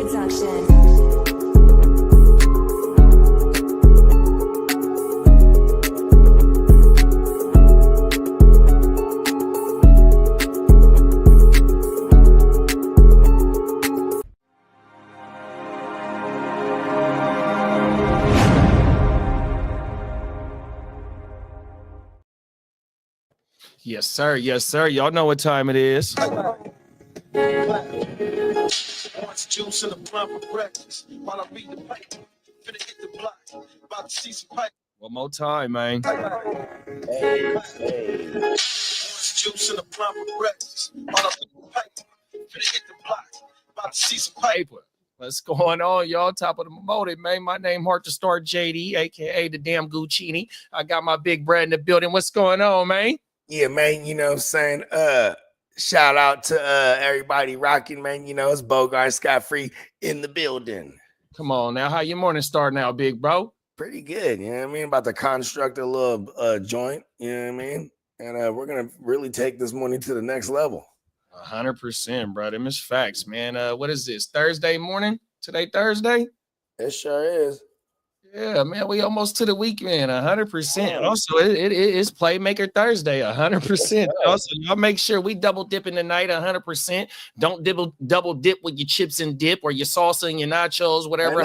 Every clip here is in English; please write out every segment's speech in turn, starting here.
production. Yes, sir. Yes, sir. Y'all know what time it is. Orange juice in the blunt for breakfast. While I read the paper, finna hit the block. About to see some pipe. One more time, man. Orange juice in the blunt for breakfast. While I read the paper, finna hit the block. About to see some pipe. Paper. What's going on, y'all? Top of the motive, man. My name Heart to Start JD, aka the damn Guccini. I got my big bread in the building. What's going on, man? Yeah, man, you know what I'm saying? Shout out to everybody rocking, man. You know, it's Bogart Scott Free in the building. Come on now. How your morning start now, big bro? Pretty good, you know what I mean? About to construct a little joint, you know what I mean? And we're gonna really take this morning to the next level. 100%, bro. Them is facts, man. What is this? Thursday morning? Today, Thursday? It sure is. Yeah, man, we almost to the weekend, 100%. Also, it is Playmaker Thursday, 100%. Also, y'all make sure we double dipping tonight, 100%. Don't double dip with your chips and dip or your salsa and your nachos, whatever.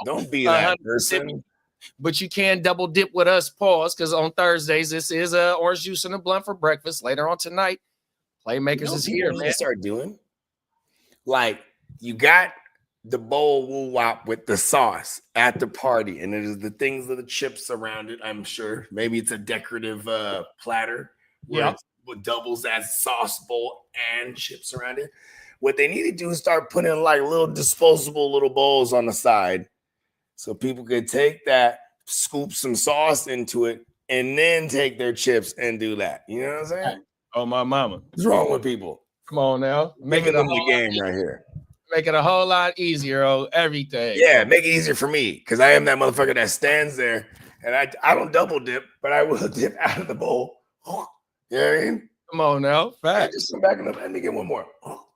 Don't be that 100%. person. But you can double dip with us, pause, because on Thursdays, this is orange juice and a blunt for breakfast. Later on tonight, Playmakers is here, man. Start doing like you got the bowl woo wop with the sauce at the party, and it is the things of the chips around it. I'm sure maybe it's a decorative platter where it doubles as sauce bowl and chips around it. What they need to do is start putting like little disposable little bowls on the side so people could take that, scoop some sauce into it, and then take their chips and do that. You know what I'm saying? Oh, my mama. What's wrong with people? Come on now. Making them the game right here. Make it a whole lot easier, everything. Yeah, make it easier for me because I am that motherfucker that stands there and I don't double dip, but I will dip out of the bowl. You know what I mean? Come on now. Facts. Just come back and let me get one more.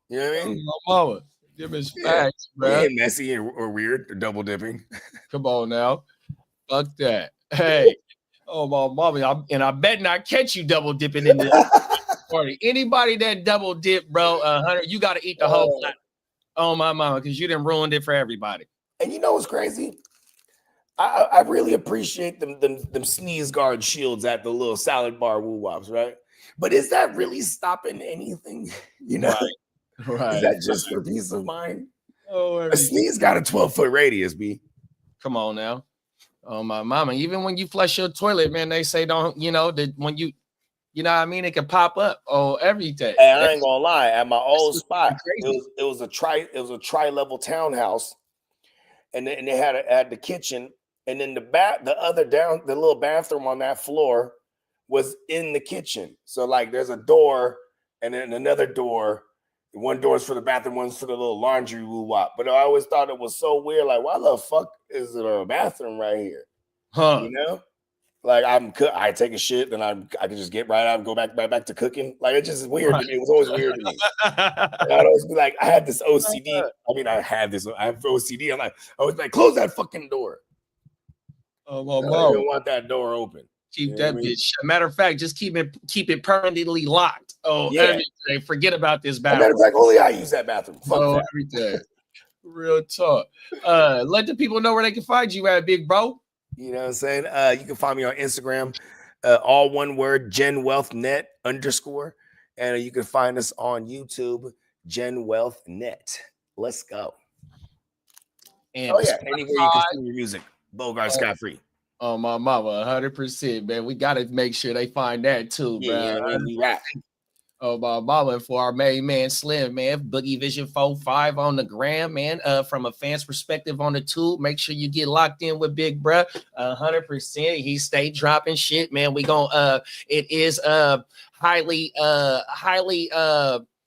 You know what I mean? My mama. Give us facts, bro. Yeah, messy or weird or double dipping. Come on now. Fuck that. Hey. Oh, my mama. I bet not catch you double dipping in the party. Anybody that double dip, bro, 100, you got to eat the whole platter. Oh, my mama, because you done ruined it for everybody. And you know what's crazy? I really appreciate them sneeze guard shields at the little salad bar woo wops, right? But is that really stopping anything? You know, right. Is that just for peace of mind? Oh, a sneeze got a 12-foot radius, B. Come on now. Oh, my mama. Even when you flush your toilet, man, they say don't, that when you know what I mean? It can pop up every day. Hey, I ain't gonna lie. At my old spot, it was a tri-level townhouse, and they had the kitchen, and then the little bathroom on that floor was in the kitchen. So like, there's a door, and then another door. One door is for the bathroom, one's for the little laundry woo wop. But I always thought it was so weird. Like, why the fuck is there a bathroom right here? Huh? You know? Like I take a shit, then I can just get right out and go back to cooking. Like it's just weird to me. It was always weird to me. And I'd always be like, I had this OCD. I have OCD. I'm like, I was like, close that fucking door. Oh, well, I don't want that door open. Keep that bitch. Matter of fact, just keep it permanently locked. Oh, yeah. Everything. Forget about this bathroom. Matter of fact, only I use that bathroom. Fuck everything. Real talk. Let the people know where they can find you at, big bro. You know what I'm saying? You can find me on Instagram, all one word, GenWealthNet _. And you can find us on YouTube, GenWealthNet. Let's go. And anywhere you can stream your music, Bogart Scott Free. Oh, my mama, 100%, man. We got to make sure they find that too, yeah, bro. We rap. Oh, my mama, for our main man Slim, man. Boogie Vision 45 on the gram, man. From a fan's perspective on the tube, make sure you get locked in with Big Bruh. 100%. He stay dropping shit, man. We gonna it is highly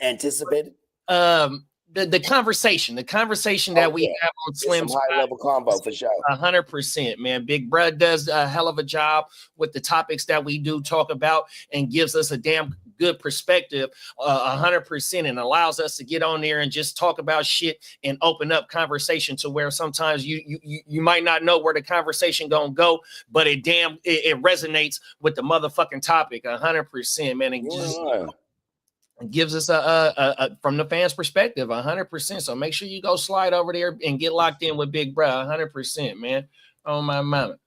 anticipated. The conversation that we have on Slim's high level combo for sure. 100%, man. Big Bruh does a hell of a job with the topics that we do talk about and gives us a damn good perspective, 100%, and allows us to get on there and just talk about shit and open up conversation to where sometimes you might not know where the conversation gonna go, but it resonates with the motherfucking topic 100%, man. And just gives us a from the fans' perspective 100%. So make sure you go slide over there and get locked in with Big Bro 100%, man. On my mama.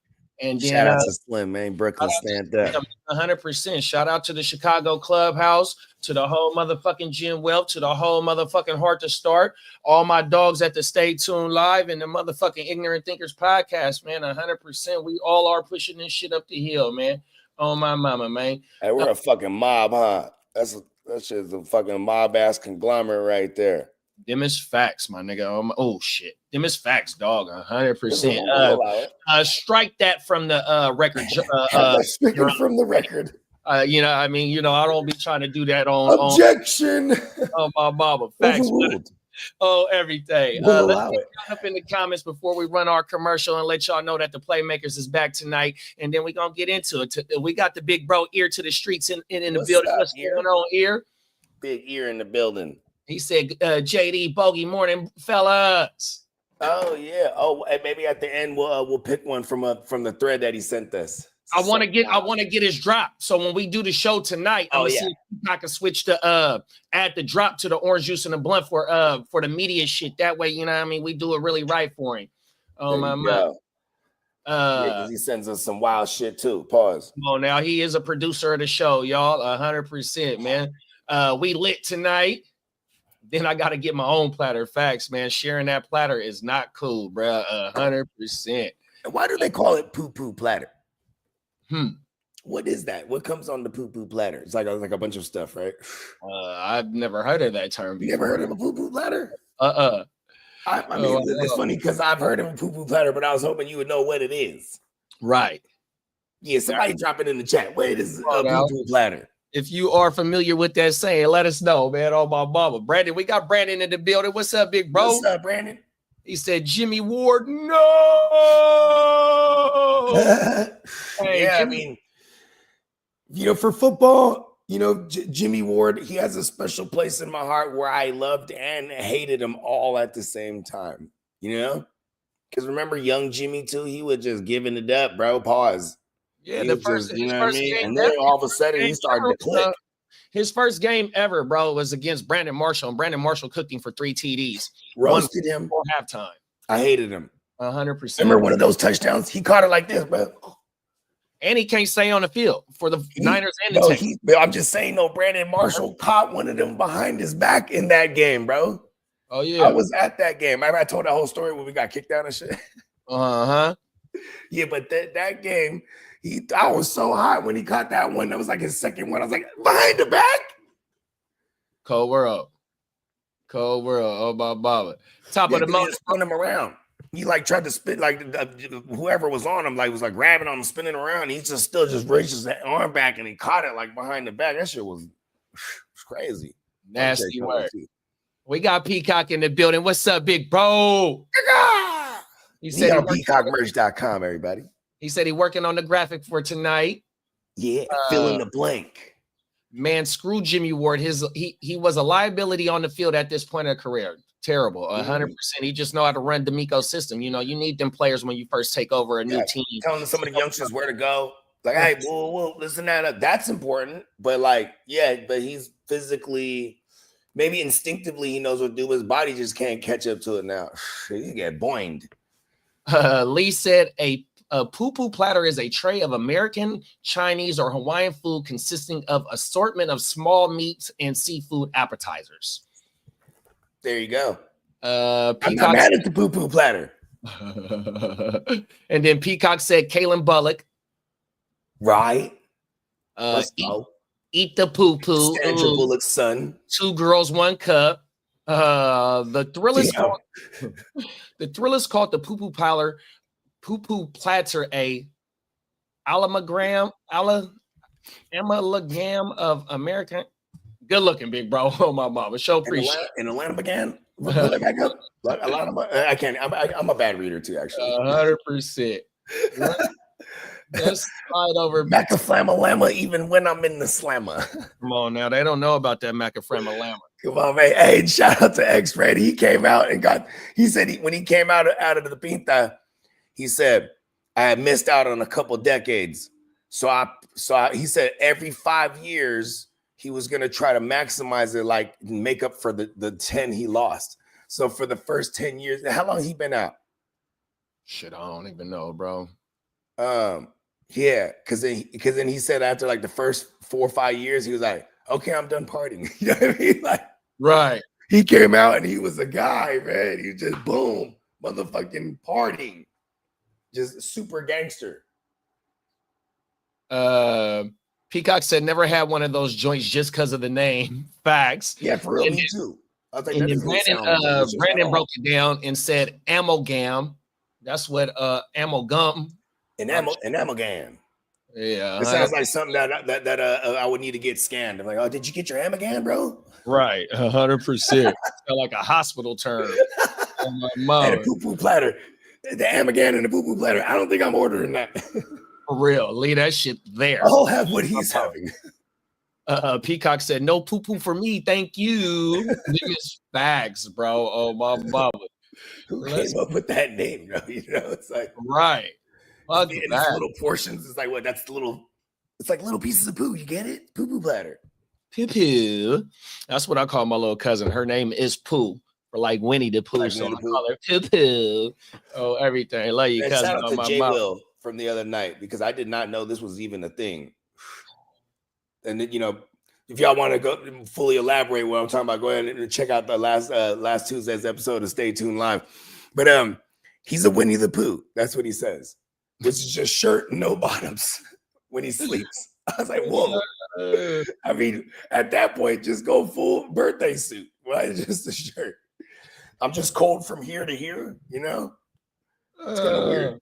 And then shout out to Slim, man. Brooklyn stand up. 100%. Shout out to the Chicago Clubhouse, to the whole motherfucking Jim Wealth, to the whole motherfucking Heart to Start, all my dogs at the Stay Tuned Live and the motherfucking Ignorant Thinkers podcast, man. 100%. We all are pushing this shit up the hill, man. On my mama, man. Hey, we're a fucking mob, huh? That shit's a fucking mob ass conglomerate right there. Them is facts, my nigga. Oh shit. Them is facts, dog. 100%. Strike that from the record. Speaking from the record. You know, I mean, you know, I don't be trying to do that on objection. On my mama. Facts. Everything. Let's get up in the comments before we run our commercial and let y'all know that the Playmakers is back tonight, and then we're gonna get into it. We got the big bro Ear to the streets in the building. What's going on, Ear? Big Ear in the building. He said, JD Bogey morning, fellas. Oh yeah. Oh, and maybe at the end we'll pick one from the thread that he sent us. I want to get his drop. So when we do the show tonight, I'm gonna see if I can switch to add the drop to the orange juice and the blunt for the media shit. That way, you know what I mean, we do it really right for him. Oh my god. Because he sends us some wild shit too. Pause. Oh, now he is a producer of the show, y'all. 100%, man. We lit tonight. Then I gotta get my own platter. Facts, man. Sharing that platter is not cool, bro. 100%. Why do they call it poo-poo platter? What is that? What comes on the poo-poo platter? It's like a bunch of stuff, right? I've never heard of that term before. You never heard of a poo-poo platter? I mean, it's funny because I've heard of a poo-poo platter, but I was hoping you would know what it is. Right. Yeah, somebody drop it in the chat. What is a poo-poo platter? If you are familiar with that saying, let us know, man. Oh, my mama. Brandon, we got Brandon in the building. What's up, big bro? What's up, Brandon? He said, Jimmy Ward, no. Hey, yeah, Jimmy. I mean, you know, for football, you know, Jimmy Ward, he has a special place in my heart where I loved and hated him all at the same time, you know? Because remember young Jimmy, too? He was just giving it up, bro. Pause. Yeah, the first, you know what I mean? And then all of a sudden he started to click. His first game ever, bro, was against Brandon Marshall, and Brandon Marshall cooked him for 3 TDs. Roasted him for halftime. I hated him. 100%. Remember one of those touchdowns? He caught it like this, bro. And he can't stay on the field for the Niners and the Texans. I'm just saying, Brandon Marshall caught one of them behind his back in that game, bro. Oh, yeah. I was at that game. I told that whole story when we got kicked out and shit. Uh-huh. Yeah, but that game, I was so hot when he caught that one. That was like his second one. I was like, behind the back. Cold world. Oh, my Baba. Top of the mountain. Spun him around. He like tried to spin, like whoever was on him, like was like grabbing on him, spinning around. He just raised his arm back and he caught it like behind the back. That shit was crazy. Nasty word. We got Peacock in the building. What's up, big bro? He said on peacockmerch.com, everybody. He said he working on the graphic for tonight. Yeah, fill in the blank. Man, screw Jimmy Ward. He was a liability on the field at this point of career. Terrible, 100%. He just know how to run D'Amico's system. You know, you need them players when you first take over a new team. Telling some of the youngsters where to go. Like, hey, we'll listen that up. That's important. But like, yeah, but he's physically, maybe instinctively, he knows what to do. His body just can't catch up to it now. He get boinged. Lee said a poo-poo platter is a tray of American, Chinese, or Hawaiian food consisting of assortment of small meats and seafood appetizers. There you go. I'm not mad at the poo-poo platter. And then Peacock said Kalen Bullock. Right. Eat the poo-poo. Sandra Bullock's son. 2 girls, 1 cup. The Thrillers called the poo-poo platter a amalgam of American. Good looking, big bro. Oh, my mama. Show appreciate. In Atlanta began. Back up. A lot of I can't. I'm a bad reader too, actually. 100%. Let's slide over. Macaflamma Llama, even when I'm in the slammer. Come on now. They don't know about that Macaframa Llama. Come on, man. Hey, shout out to X-Ray. He came out and he said when he came out of the Pinta, he said, I had missed out on a couple decades. So he said every 5 years, he was going to try to maximize it, like make up for the 10 he lost. So for the first 10 years, how long he been out? Shit, I don't even know, bro. Yeah, because then he said after like the first 4 or 5 years, he was like, okay, I'm done partying. You know what I mean? Like, right. He came out and he was a guy, man. He just boom, motherfucking partying. Just super gangster. Peacock said never had one of those joints just because of the name. Facts. Yeah, for real, me too. I was like, and then Brandon broke it down and said amalgam. That's what amalgam. An amalgam. Yeah. It sounds like something that I would need to get scanned. I'm like, oh, did you get your amalgam, bro? Right, 100%. Sound like a hospital term. Oh, my mom. And a poo-poo platter. The amalgam and the poo-poo platter. I don't think I'm ordering that. For real. Leave that shit there. I'll have what he's having. Peacock said, no poo-poo for me, thank you. Niggas bags, bro. Oh, my mama. Who came up with that name, bro? You know, it's like right. Fuck these that. little portions. It's like what? That's the little. It's like little pieces of poo. You get it? Poo-poo platter. Poo-poo. That's what I call my little cousin. Her name is Pooh, for like Winnie the Pooh. Like so I Winnie the call her Poo-poo. Oh, everything. Love you, And cousin. shout out On to my J mouth. Will from the other night because I did not know this was even a thing. And then, you know, if y'all want to go fully elaborate what I'm talking about, go ahead and check out the last Tuesday's episode of Stay Tuned Live. But he's a Winnie the Pooh. That's what he says. Which is just shirt, no bottoms when he sleeps. I was like, whoa. I mean, at that point, just go full birthday suit. Why just a shirt? I'm just cold from here to here, you know? It's kind of weird.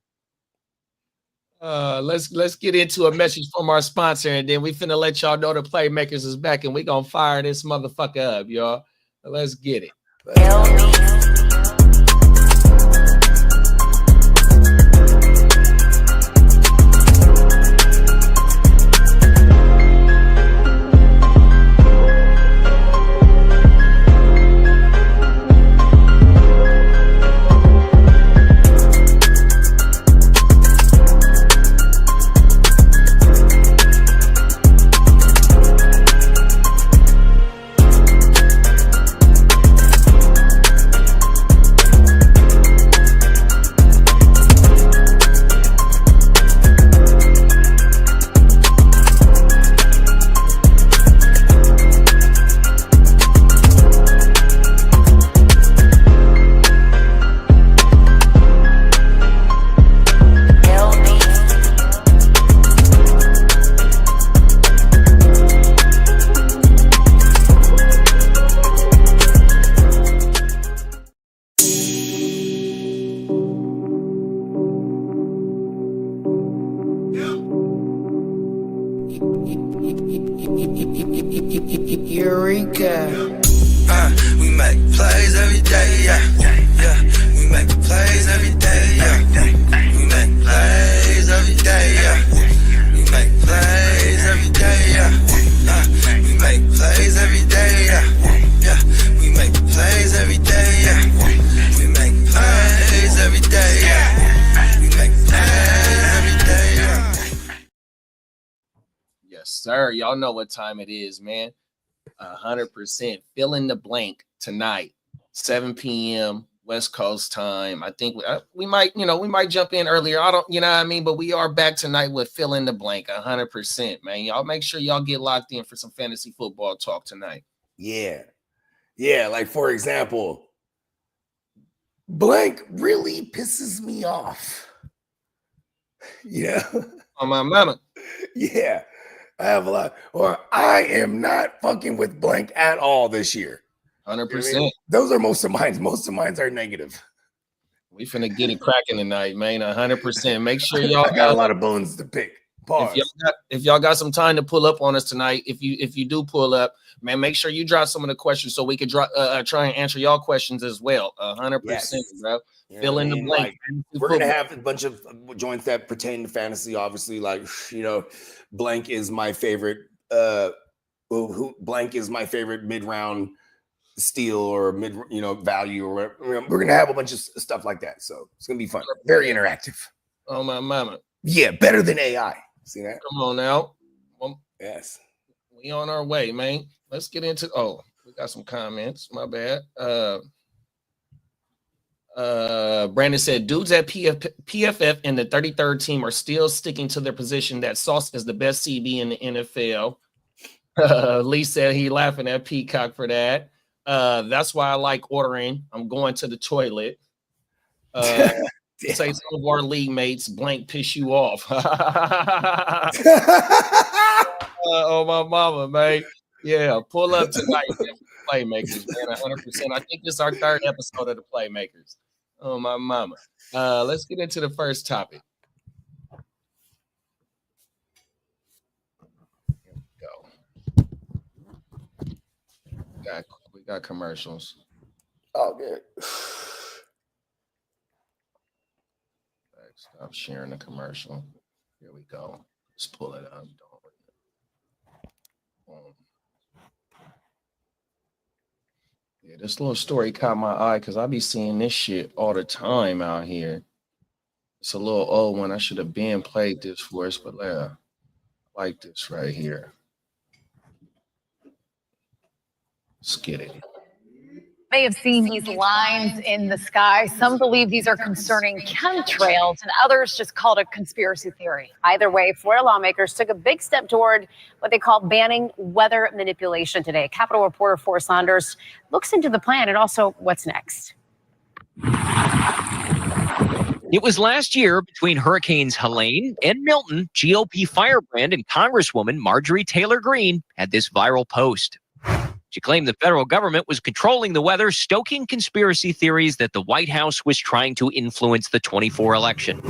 Let's get into a message from our sponsor, and then we finna let y'all know the Playmakers is back, and we gonna fire this motherfucker up, y'all. Let's get it. Eureka. We make plays every day, yeah. We make plays every day, yeah. We make plays every day, yeah. We make plays every day, yeah. We make plays every day, yeah. We make plays every day, yeah. We make plays every day, yeah. We make plays every day, yeah. Yes, sir. Y'all know what time it is, man. 100%. Fill in the blank tonight, 7 p.m. West Coast time. I think we might jump in earlier. I don't, you know what I mean? But we are back tonight with Fill in the Blank, 100%, man. Y'all make sure y'all get locked in for some fantasy football talk tonight. Yeah. Yeah, like for example, blank really pisses me off. Yeah. On my mama. Yeah. I have a lot, or I am not fucking with blank at all this year. 100%. You know what I mean? Those are most of mine. Most of mine are negative. We finna get it cracking tonight, man. 100%. Make sure y'all I got a lot of bones to pick. Pause. If y'all got some time to pull up on us tonight, if you do pull up, man, make sure you drop some of the questions so we could try and answer y'all questions as well. 100%, bro. You know Fill what in I the mean? blank. Like, we're gonna have a bunch of joints that pertain to fantasy. Obviously, like, you know, blank is my favorite. Blank is my favorite mid-round steal or mid, value or whatever. We're gonna have a bunch of stuff like that. So it's gonna be fun. Very interactive. Oh my mama. Yeah, better than AI. See that? Come on now. Yes. We on our way, man. Let's get into we got some comments. My bad. Brandon said dudes at PFF and the 33rd team are still sticking to their position that Sauce is the best CB in the NFL. Lee said he laughing at Peacock for that. That's why I like ordering. I'm going to the toilet. Say some of our league mates blank piss you off. Oh my mama, man. Yeah, pull up tonight, man. Playmakers, man. 100%. I think this is our third episode of the Playmakers. Oh my mama. Let's get into the first topic. Here we go. We got commercials. Oh, good. Stop sharing the commercial. Here we go. Let's pull it up. Yeah, this little story caught my eye because I be seeing this shit all the time out here. It's a little old one. I should have been played this for us, but I like this right here. Let's get it. May have seen these lines in the sky. Some believe these are concerning chemtrails, and others just called it conspiracy theory. Either way, Florida lawmakers took a big step toward what they call banning weather manipulation today. Capitol reporter Forrest Saunders looks into the plan and also what's next. It was last year between Hurricanes Helene and Milton, GOP firebrand and Congresswoman Marjorie Taylor Greene had this viral post. She claimed the federal government was controlling the weather, stoking conspiracy theories that the White House was trying to influence the 2024 election.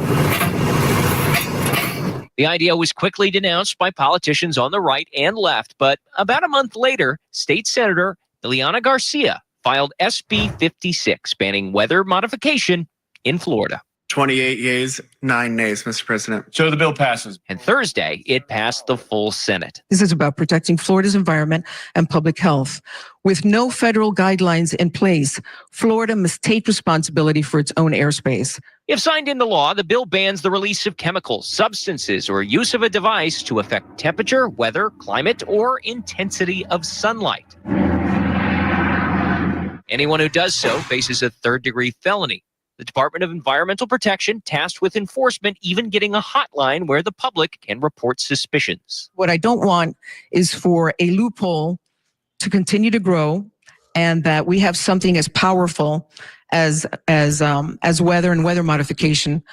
The idea was quickly denounced by politicians on the right and left, but about a month later, State Senator Ileana Garcia filed SB 56, banning weather modification in Florida. 28 yeas, 9 nays, Mr. President. So the bill passes. And Thursday, it passed the full Senate. This is about protecting Florida's environment and public health. With no federal guidelines in place, Florida must take responsibility for its own airspace. If signed into law, the bill bans the release of chemicals, substances, or use of a device to affect temperature, weather, climate, or intensity of sunlight. Anyone who does so faces a third-degree felony. The Department of Environmental Protection, tasked with enforcement, even getting a hotline where the public can report suspicions. What I don't want is for a loophole to continue to grow, and that we have something as powerful as weather and weather modification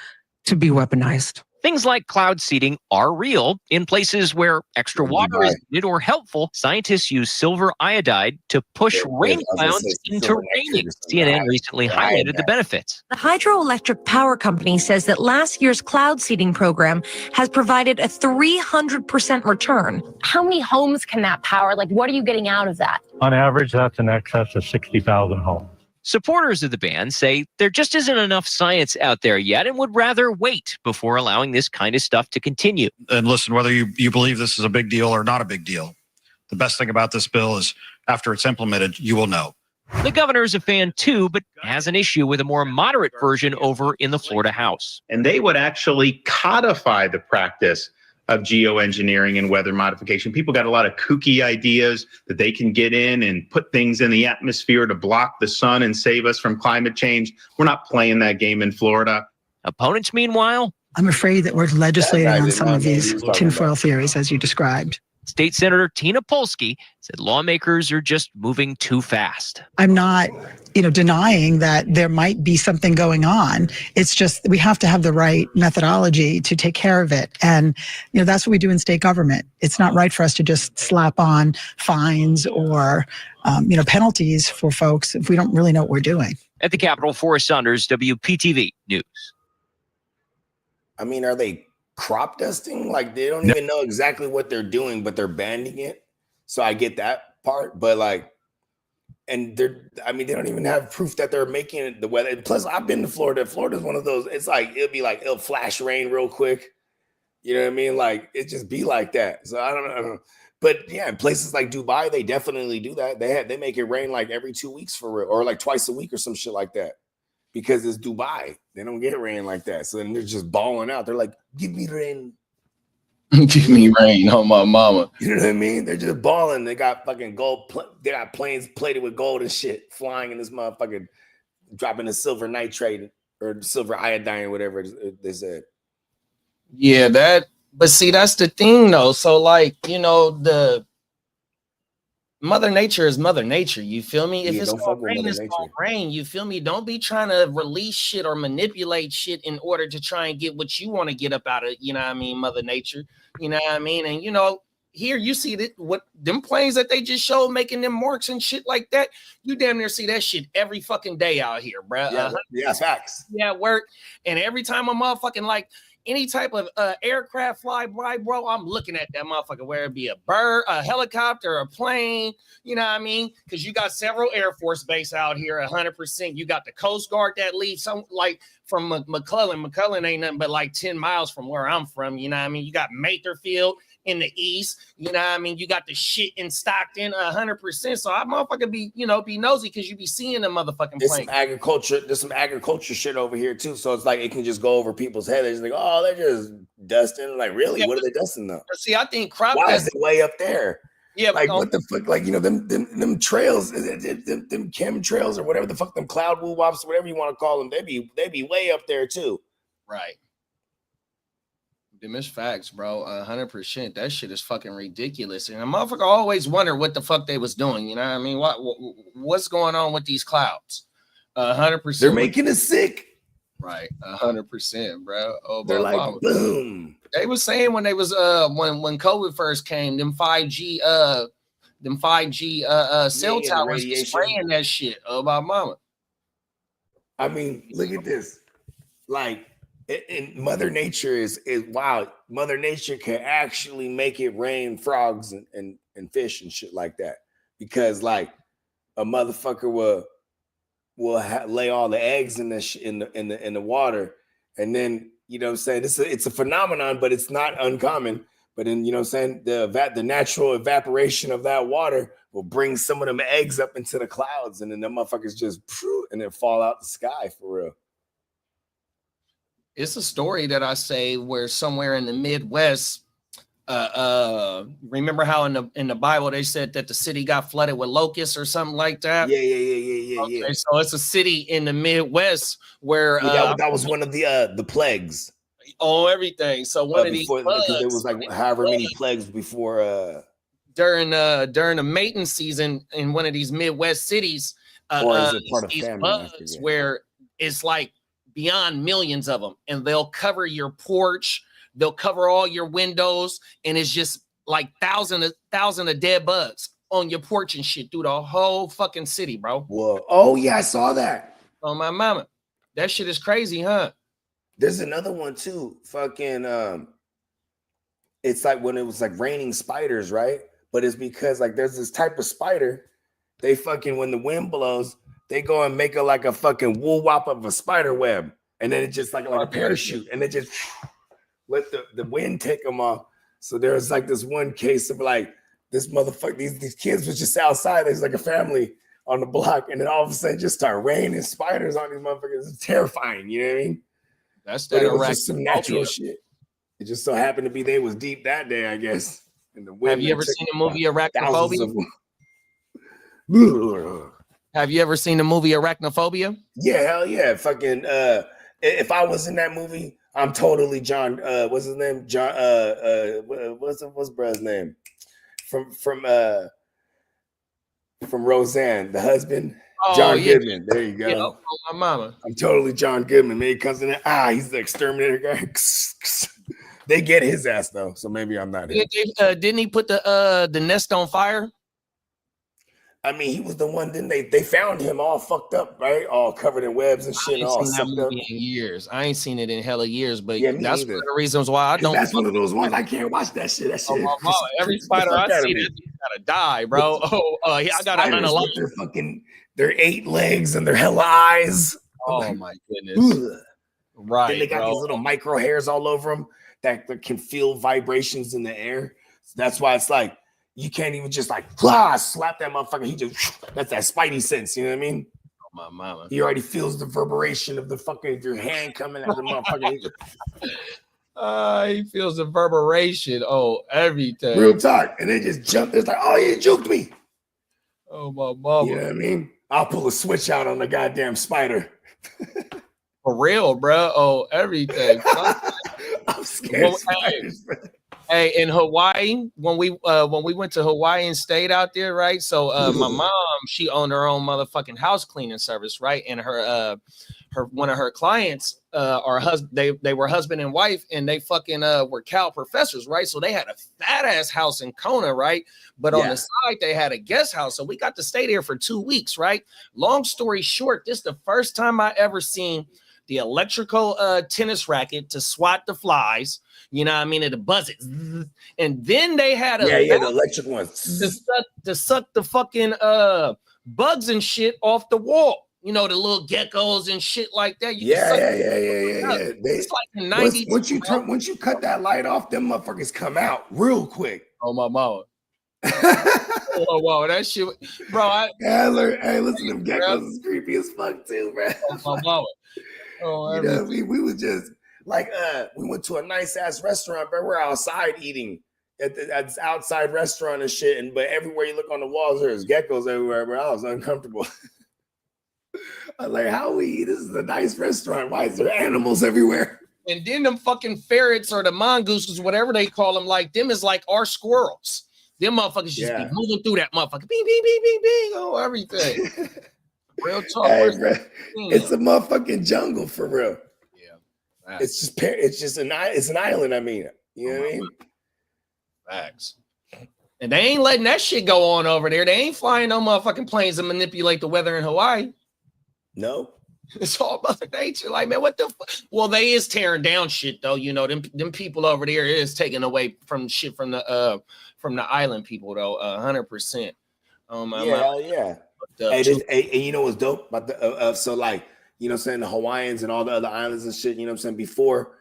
to be weaponized. Things like cloud seeding are real. In places where extra water is needed or helpful, scientists use silver iodide to push rain clouds into raining. CNN recently highlighted the benefits. The hydroelectric power company says that last year's cloud seeding program has provided a 300% return. How many homes can that power? Like, what are you getting out of that? On average, that's in excess of 60,000 homes. Supporters of the ban say there just isn't enough science out there yet and would rather wait before allowing this kind of stuff to continue. And listen, whether you believe this is a big deal or not a big deal, the best thing about this bill is after it's implemented, you will know. The governor is a fan too, but has an issue with a more moderate version over in the Florida House. And they would actually codify the practice of geoengineering and weather modification. People got a lot of kooky ideas that they can get in and put things in the atmosphere to block the sun and save us from climate change. We're not playing that game in Florida. Opponents, meanwhile, I'm afraid that we're legislating on some of these tinfoil theories, as you described. State Senator Tina Polsky said lawmakers are just moving too fast. I'm not, denying that there might be something going on. It's just we have to have the right methodology to take care of it. And, that's what we do in state government. It's not right for us to just slap on fines or, penalties for folks if we don't really know what we're doing. At the Capitol, Forrest Saunders, WPTV News. I mean, are they crop dusting. Like they don't even know exactly what they're doing, but they're banding it. So I get that part, but like, and they don't even have proof that they're making it the weather. Plus, I've been to Florida. Florida's one of those. It's like it'll flash rain real quick. You know what I mean? Like it just be like that. So I don't know. But yeah, in places like Dubai, they definitely do that. They make it rain like every 2 weeks for real, or like twice a week or some shit like that. Because it's Dubai. They don't get rain like that. So then they're just balling out. They're like, give me rain. Give me rain on my mama. You know what I mean? They're just balling. They got fucking gold. They got planes plated with gold and shit flying in this motherfucker, dropping the silver nitrate or silver iodine, whatever they said. Yeah, but see, that's the thing though. So like, the Mother Nature is Mother Nature. You feel me? If it's gonna rain, it's gonna rain. You feel me? Don't be trying to release shit or manipulate shit in order to try and get what you want to get up out of, Mother Nature. You know what I mean? And here you see that what them planes that they just showed making them marks and shit like that. You damn near see that shit every fucking day out here, bro. Yeah, facts. Yeah, work. And every time a motherfucking like any type of aircraft fly by, bro, I'm looking at that motherfucker, where it be a bird, a helicopter, a plane, you know what I mean? Because you got several Air Force base out here, 100%. You got the Coast Guard that leaves some like from McClellan. McClellan ain't nothing but like 10 miles from where I'm from, you know what I mean? You got Matherfield in the east, you know what I mean? You got the shit in Stockton, 100%. So I motherfucker be nosy because you be seeing the motherfucking plane. There's some agriculture shit over here too. So it's like it can just go over people's heads. It's like, oh, they're just dusting. Like, really? Yeah, what are they dusting though? See, I think crop. Why is it way up there? Yeah, like what the fuck? Like, them trails, them chemtrails or whatever the fuck, them cloud woo wops, whatever you want to call them, they be way up there too. Right. Them is facts, bro. 100%. That shit is fucking ridiculous. And a motherfucker always wonder what the fuck they was doing. You know what I mean? What's going on with these clouds? 100%. They're making us sick. Right. 100%, bro. Oh, they're like, boom. They was saying when they was when COVID first came, them 5G cell towers was spraying that shit. Oh, my mama. I mean, look at this. Like, and Mother Nature is wild. Mother Nature can actually make it rain frogs and fish and shit like that, because like a motherfucker will lay all the eggs in the water, and then you know what I'm saying, it's a phenomenon, but it's not uncommon. But then you know what I'm saying, the natural evaporation of that water will bring some of them eggs up into the clouds, and then the motherfuckers just and then fall out the sky for real. It's a story that I say where somewhere in the Midwest, remember how in the Bible they said that the city got flooded with locusts or something like that? Yeah. Okay, so it's a city in the Midwest where that was one of the plagues. Oh, everything. So one of these floods, because there was like however many plagues before during the mating season in one of these Midwest cities, or is it part of these famine, bugs where it's like beyond millions of them, and they'll cover your porch, they'll cover all your windows, and it's just like thousands of dead bugs on your porch and shit through the whole fucking city, bro. Whoa. Oh yeah, I saw that. Oh my mama. That shit is crazy, huh? There's another one too. Fucking it's like when it was like raining spiders, right? But it's because like there's this type of spider, they fucking, when the wind blows, they go and make a fucking wool wop of a spider web, and then it just like a parachute, and it just let the wind take them off. So there's like this one case of like this motherfucker, these kids was just outside. There's like a family on the block, and then all of a sudden just start raining spiders on these motherfuckers. It's terrifying, you know what I mean? That's that. It was just some natural shit. It just so happened to be they was deep that day, I guess. And the wind. Have you ever seen the movie Arachnophobia? Have you ever seen the movie Arachnophobia? Yeah, hell yeah. Fucking if I was in that movie, I'm totally John. What's his name? John. What's brother's name? From Roseanne, the husband. Oh, John yeah. Goodman. There you go. Yeah, oh, my mama. I'm totally John Goodman. Maybe he comes in there. He's the exterminator guy. They get his ass though, so maybe I'm not him. Didn't he put the nest on fire? I mean, he was the one. Then they found him all fucked up, right? All covered in webs and I shit, and ain't all seen that sucked up. movie in years. I ain't seen it in hella years, but Yeah, me that's either. one of the reasons why I 'Cause don't. that's one of those ones I can't watch that shit. That shit. Oh, my mama, every creeps the spider fuck I out of see, me. that dude gotta die, bro. I gotta Spiders unalive. with their fucking their 8 legs and their hella eyes. Oh my goodness. Ugh. Right, Then they got bro. these little micro hairs all over them that can feel vibrations in the air. So that's why it's like you can't even just like slap that motherfucker. He just that's that spidey sense. You know what I mean? Oh, my mama. He already feels the reverberation of the fucking your hand coming at the motherfucker. He feels the reverberation. Oh, everything. Real talk. And they just jump. It's like, oh, you juked me. Oh, my mama. You know what I mean? I'll pull a switch out on the goddamn spider. For real, bro. Oh, everything. I'm scared of spiders, bro. Hey, in Hawaii, when we went to Hawaii and stayed out there, right? So my mom, she owned her own motherfucking house cleaning service, right? And her one of her clients, they were husband and wife, and they fucking were Cal professors, right? So they had a fat ass house in Kona, right? But on the side, they had a guest house. So we got to stay there for 2 weeks, right? Long story short, this is the first time I ever seen the electrical tennis racket to swat the flies. You know what I mean? And the buzz it. And then they had the electric ones to suck the fucking bugs and shit off the wall. You know, the little geckos and shit like that. Yeah. It's like in 90. Once you cut that light off, them motherfuckers come out real quick. Oh, my mama. Oh, wow, that shit, bro. Hey, listen, them geckos is creepy as fuck too, bro. Oh, my mama. Oh, you know what I mean? We was just like, we went to a nice ass restaurant, bro. We're outside eating at this outside restaurant and shit. But everywhere you look on the walls, there's geckos everywhere, bro. I was uncomfortable. I'm like, how we eat? This is a nice restaurant. Why is there animals everywhere? And then them fucking ferrets or the mongooses, whatever they call them, like them is like our squirrels. Them motherfuckers just be moving through that motherfucker. Bing, bing, bing, bing, bing. Oh, everything. Real talk. Hey, bro, it's a motherfucking jungle for real. Yeah. It's just an island. I mean, you know what I mean? Facts. And they ain't letting that shit go on over there. They ain't flying no motherfucking planes to manipulate the weather in Hawaii. No. It's all Mother Nature. Like, man, what the fuck? Well, they is tearing down shit though. You know, them people over there is taking away from shit from the island people though. 100%. Yeah. Hey, you know what's dope about the so like, you know what I'm saying, the Hawaiians and all the other islands and shit, you know what I'm saying, before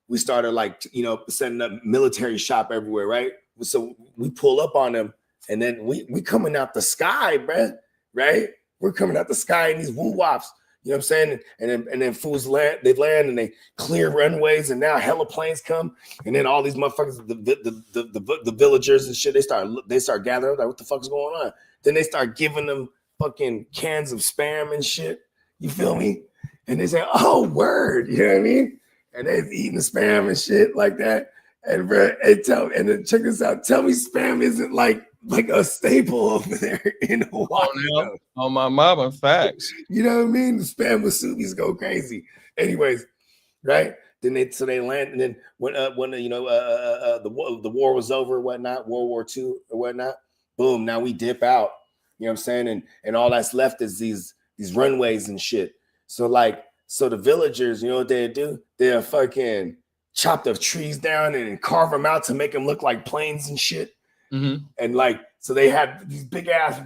we started like, you know, setting up military shop everywhere, right? So we pull up on them and then we coming out the sky, bruh, right? We're coming out the sky in these woo-wops, you know what I'm saying? And then fools land and they clear runways, and now hella planes come, and then all these motherfuckers, the villagers and shit, they start gathering, like, what the fuck's going on? Then they start giving them fucking cans of Spam and shit. You feel me? And they say, oh, word, you know what I mean? And they're eating the Spam and shit like that. And bro, and then check this out. Tell me Spam isn't like a staple over there in Hawaii. Oh, my mama, facts. You know what I mean? The Spam with Subies go crazy. Anyways, right? Then they land, and then when you know the war was over, whatnot, World War II or whatnot, boom, now we dip out. You know what I'm saying? And all that's left is these runways and shit. So the villagers, you know what they do? They'll fucking chop the trees down and carve them out to make them look like planes and shit. Mm-hmm. And like, so they had these big ass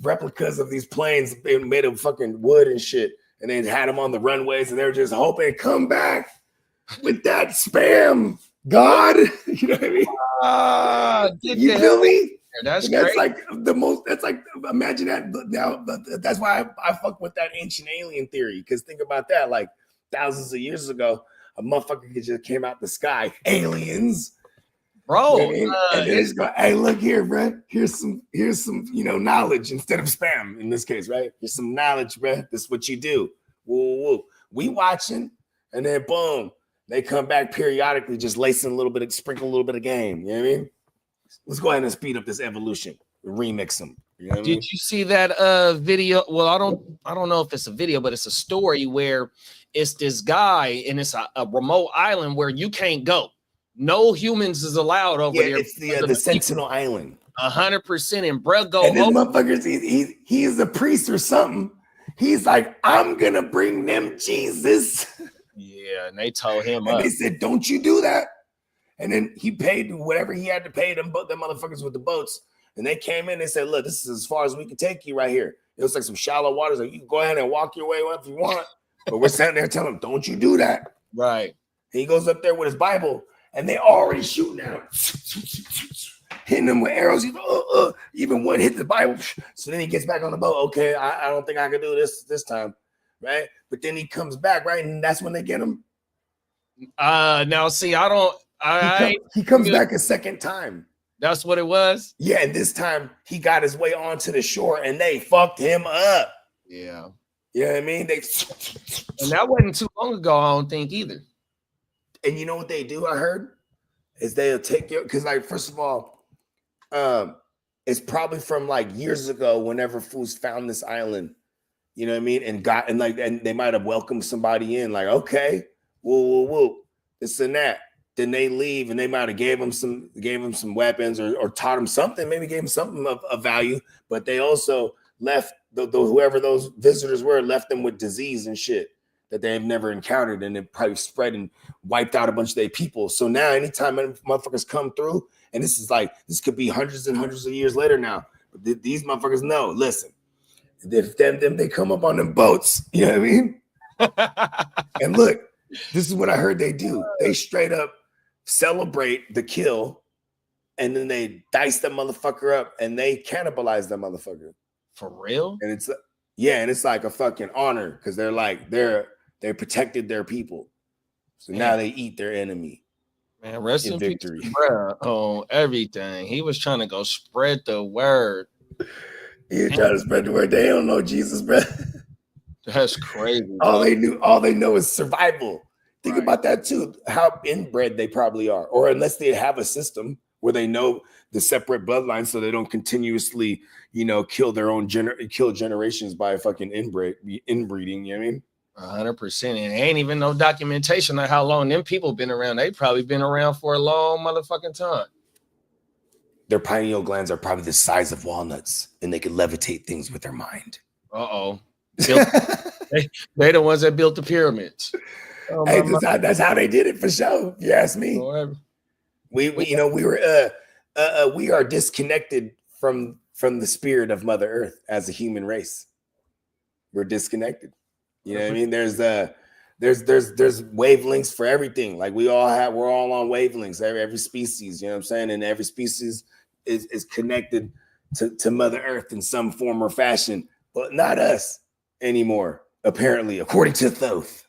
replicas of these planes made of fucking wood and shit. And they had them on the runways, and they're just hoping come back with that Spam, God. You know what I mean? You feel me? That's great. Like the most. That's like, imagine that now. That's why I fuck with that ancient alien theory. Because think about that. Like thousands of years ago, a motherfucker just came out the sky, aliens, bro. You know and they just go, hey, look here, bro. Here's some, you know, knowledge instead of Spam in this case, right? Here's some knowledge, bro. This is what you do. Woo, woo. We watching, and then boom, they come back periodically, just lacing sprinkle a little bit of game. You know what I mean? Let's go ahead and speed up this evolution. Remix them. You know what I mean? Did you see that video? Well, I don't know if it's a video, but it's a story where it's this guy and it's a remote island where you can't go. No humans is allowed over there. It's the Sentinel Island. 100%. And bro, go And this over. motherfucker's he's a priest or something. He's like, I'm gonna bring them Jesus. Yeah, and they told him And up. they said, don't you do that. And then he paid whatever he had to pay them motherfuckers with the boats. And they came in and said, look, this is as far as we can take you right here. It was like some shallow waters. Like, you can go ahead and walk your way if you want. But we're sitting there telling him, don't you do that. Right. And he goes up there with his Bible, and they already shooting at him. Hitting him with arrows. He's even one hit the Bible. So then he gets back on the boat. Okay, I don't think I can do this time. Right. But then he comes back, right? And that's when they get him. Now see, I don't he comes back a second time. That's what it was. Yeah, and this time he got his way onto the shore and they fucked him up. Yeah. You know what I mean? And that wasn't too long ago, I don't think either. And you know what they do, I heard? Is they'll take you, because like, first of all, it's probably from like years ago, whenever fools found this island, you know what I mean? And they might have welcomed somebody in, like, okay, whoa, this and that. Then they leave and they might have gave him some weapons or taught him something, maybe gave him something of value, but they also left whoever those visitors were, left them with disease and shit that they've never encountered, and it probably spread and wiped out a bunch of their people. So now anytime motherfuckers come through, and this could be hundreds and hundreds of years later now, but these motherfuckers know, listen, if them they come up on them boats, you know what I mean? And look, this is what I heard they do. They straight up celebrate the kill, and then they dice that motherfucker up and they cannibalize that motherfucker. For real? And it's like a fucking honor, because they're like they protected their people. So now they eat their enemy. Man, rest in victory. peace, bro, on everything. He was trying to go spread the word. He was trying to spread the word. They don't know Jesus, bro. That's crazy. All they know is survival. Think about that too. How inbred they probably are, or unless they have a system where they know the separate bloodlines, so they don't continuously, kill their own kill generations by fucking inbreeding. You know what I mean? 100%. And ain't even no documentation of how long them people been around. They probably been around for a long motherfucking time. Their pineal glands are probably the size of walnuts, and they can levitate things with their mind. Uh-oh. They the ones that built the pyramids. Oh, hey, that's how they did it for sure. If you ask me. We are disconnected from the spirit of Mother Earth as a human race. We're disconnected. You know what I mean? There's wavelengths for everything. Like we're all on wavelengths. Every species, you know what I'm saying? And every species is connected to Mother Earth in some form or fashion, but not us anymore, apparently, according to Thoth.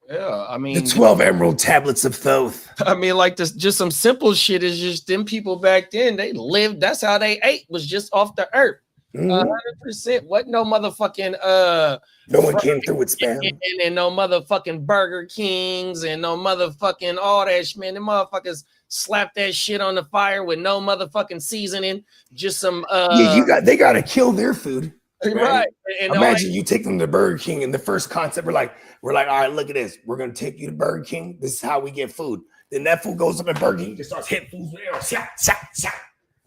Yeah, I mean, the 12 emerald tablets of Thoth. I mean, like this, just some simple shit is just them people back then. They lived. That's how they ate, was just off the earth. 100%. What no motherfucking no one came through with spam and no motherfucking Burger Kings and no motherfucking all that shit. Man, the motherfuckers slap that shit on the fire with no motherfucking seasoning. Just some they gotta kill their food. Right. And imagine you take them to Burger King, and the first concept, we're like, all right, look at this. We're gonna take you to Burger King. This is how we get food. Then that food goes up at Burger King, just starts hitting foods with arrows.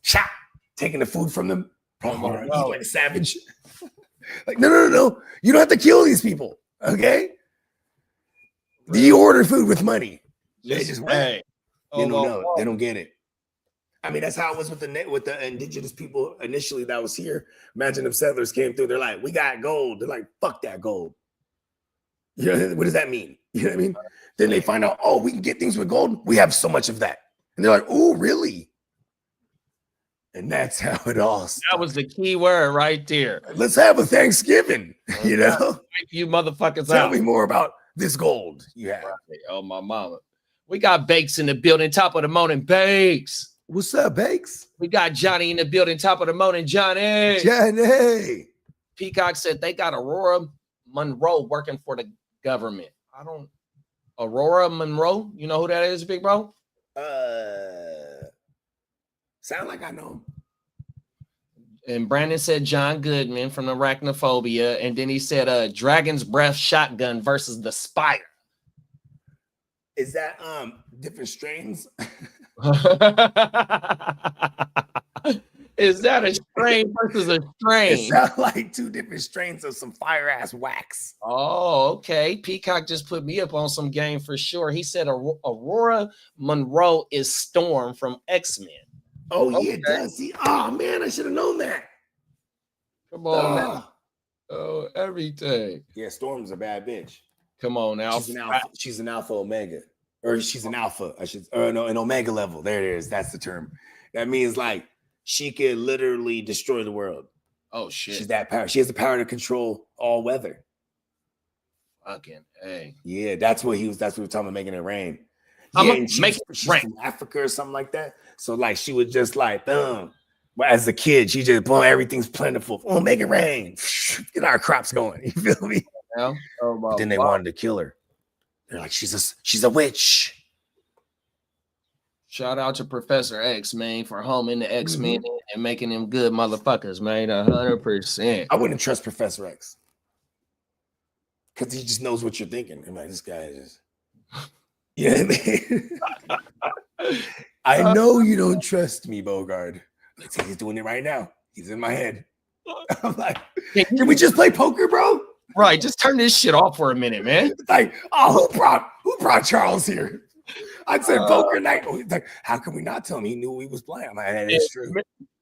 Shot. Taking the food from them. Eat like a savage. Like, no. You don't have to kill these people. Okay. You order food with money. They just they don't know. They don't get it. I mean, that's how it was with the indigenous people initially that was here. Imagine if settlers came through. They're like, we got gold. They're like, fuck that gold. You know, what does that mean? You know what I mean? Then they find out, we can get things with gold. We have so much of that. And they're like, oh, really? And that's how it all started. That was the key word right there. Let's have a Thanksgiving, You motherfuckers Tell out. me more about this gold you have. Right. Oh, my mama. We got Bakes in the building, top of the morning, Bakes. What's up, Bakes? We got Johnny in the building, top of the morning, Johnny. Peacock said they got Aurora Monroe working for the government. Aurora Monroe, you know who that is, big bro? Sound like I know. And Brandon said John Goodman from Arachnophobia. And then he said Dragon's Breath Shotgun versus the Spire. Is that different strains? Is that a strain versus a It strain? sounds like two different strains of some fire ass wax. Oh, okay. Peacock just put me up on some game for sure. He said Aurora Monroe is Storm from X-Men. Oh, yeah, it does. See, oh man, I should have known that. Come on now. Oh, everything. Yeah, Storm's a bad bitch. Come on now. She's an alpha omega. Or she's an alpha. No, an omega level. There it is. That's the term. That means like she could literally destroy the world. Oh shit. She's that power. She has the power to control all weather. Fucking hey. Yeah, that's what we were talking about, making it rain. I'm Yeah, gonna and she's make it rain. from Africa or something like that. So like she would just like boom. But as a kid, she just boom, everything's plentiful. Oh, make it rain. Get our crops going. You feel me? Yeah. Oh, But then they wanted to kill her. They're like, she's a witch. Shout out to Professor X, man, for homing the X-Men and making them good motherfuckers, man. 100%. I wouldn't trust Professor X. Because he just knows what you're thinking. I'm like, this guy is just you know what I mean? I know you don't trust me, Bogard. He's doing it right now. He's in my head. I'm like, can we just play poker, bro? Right, just turn this shit off for a minute, man. It's like, oh, who brought Charles here? I said poker night. He's like, how can we not tell him? He knew we was playing. I'm like, that is true.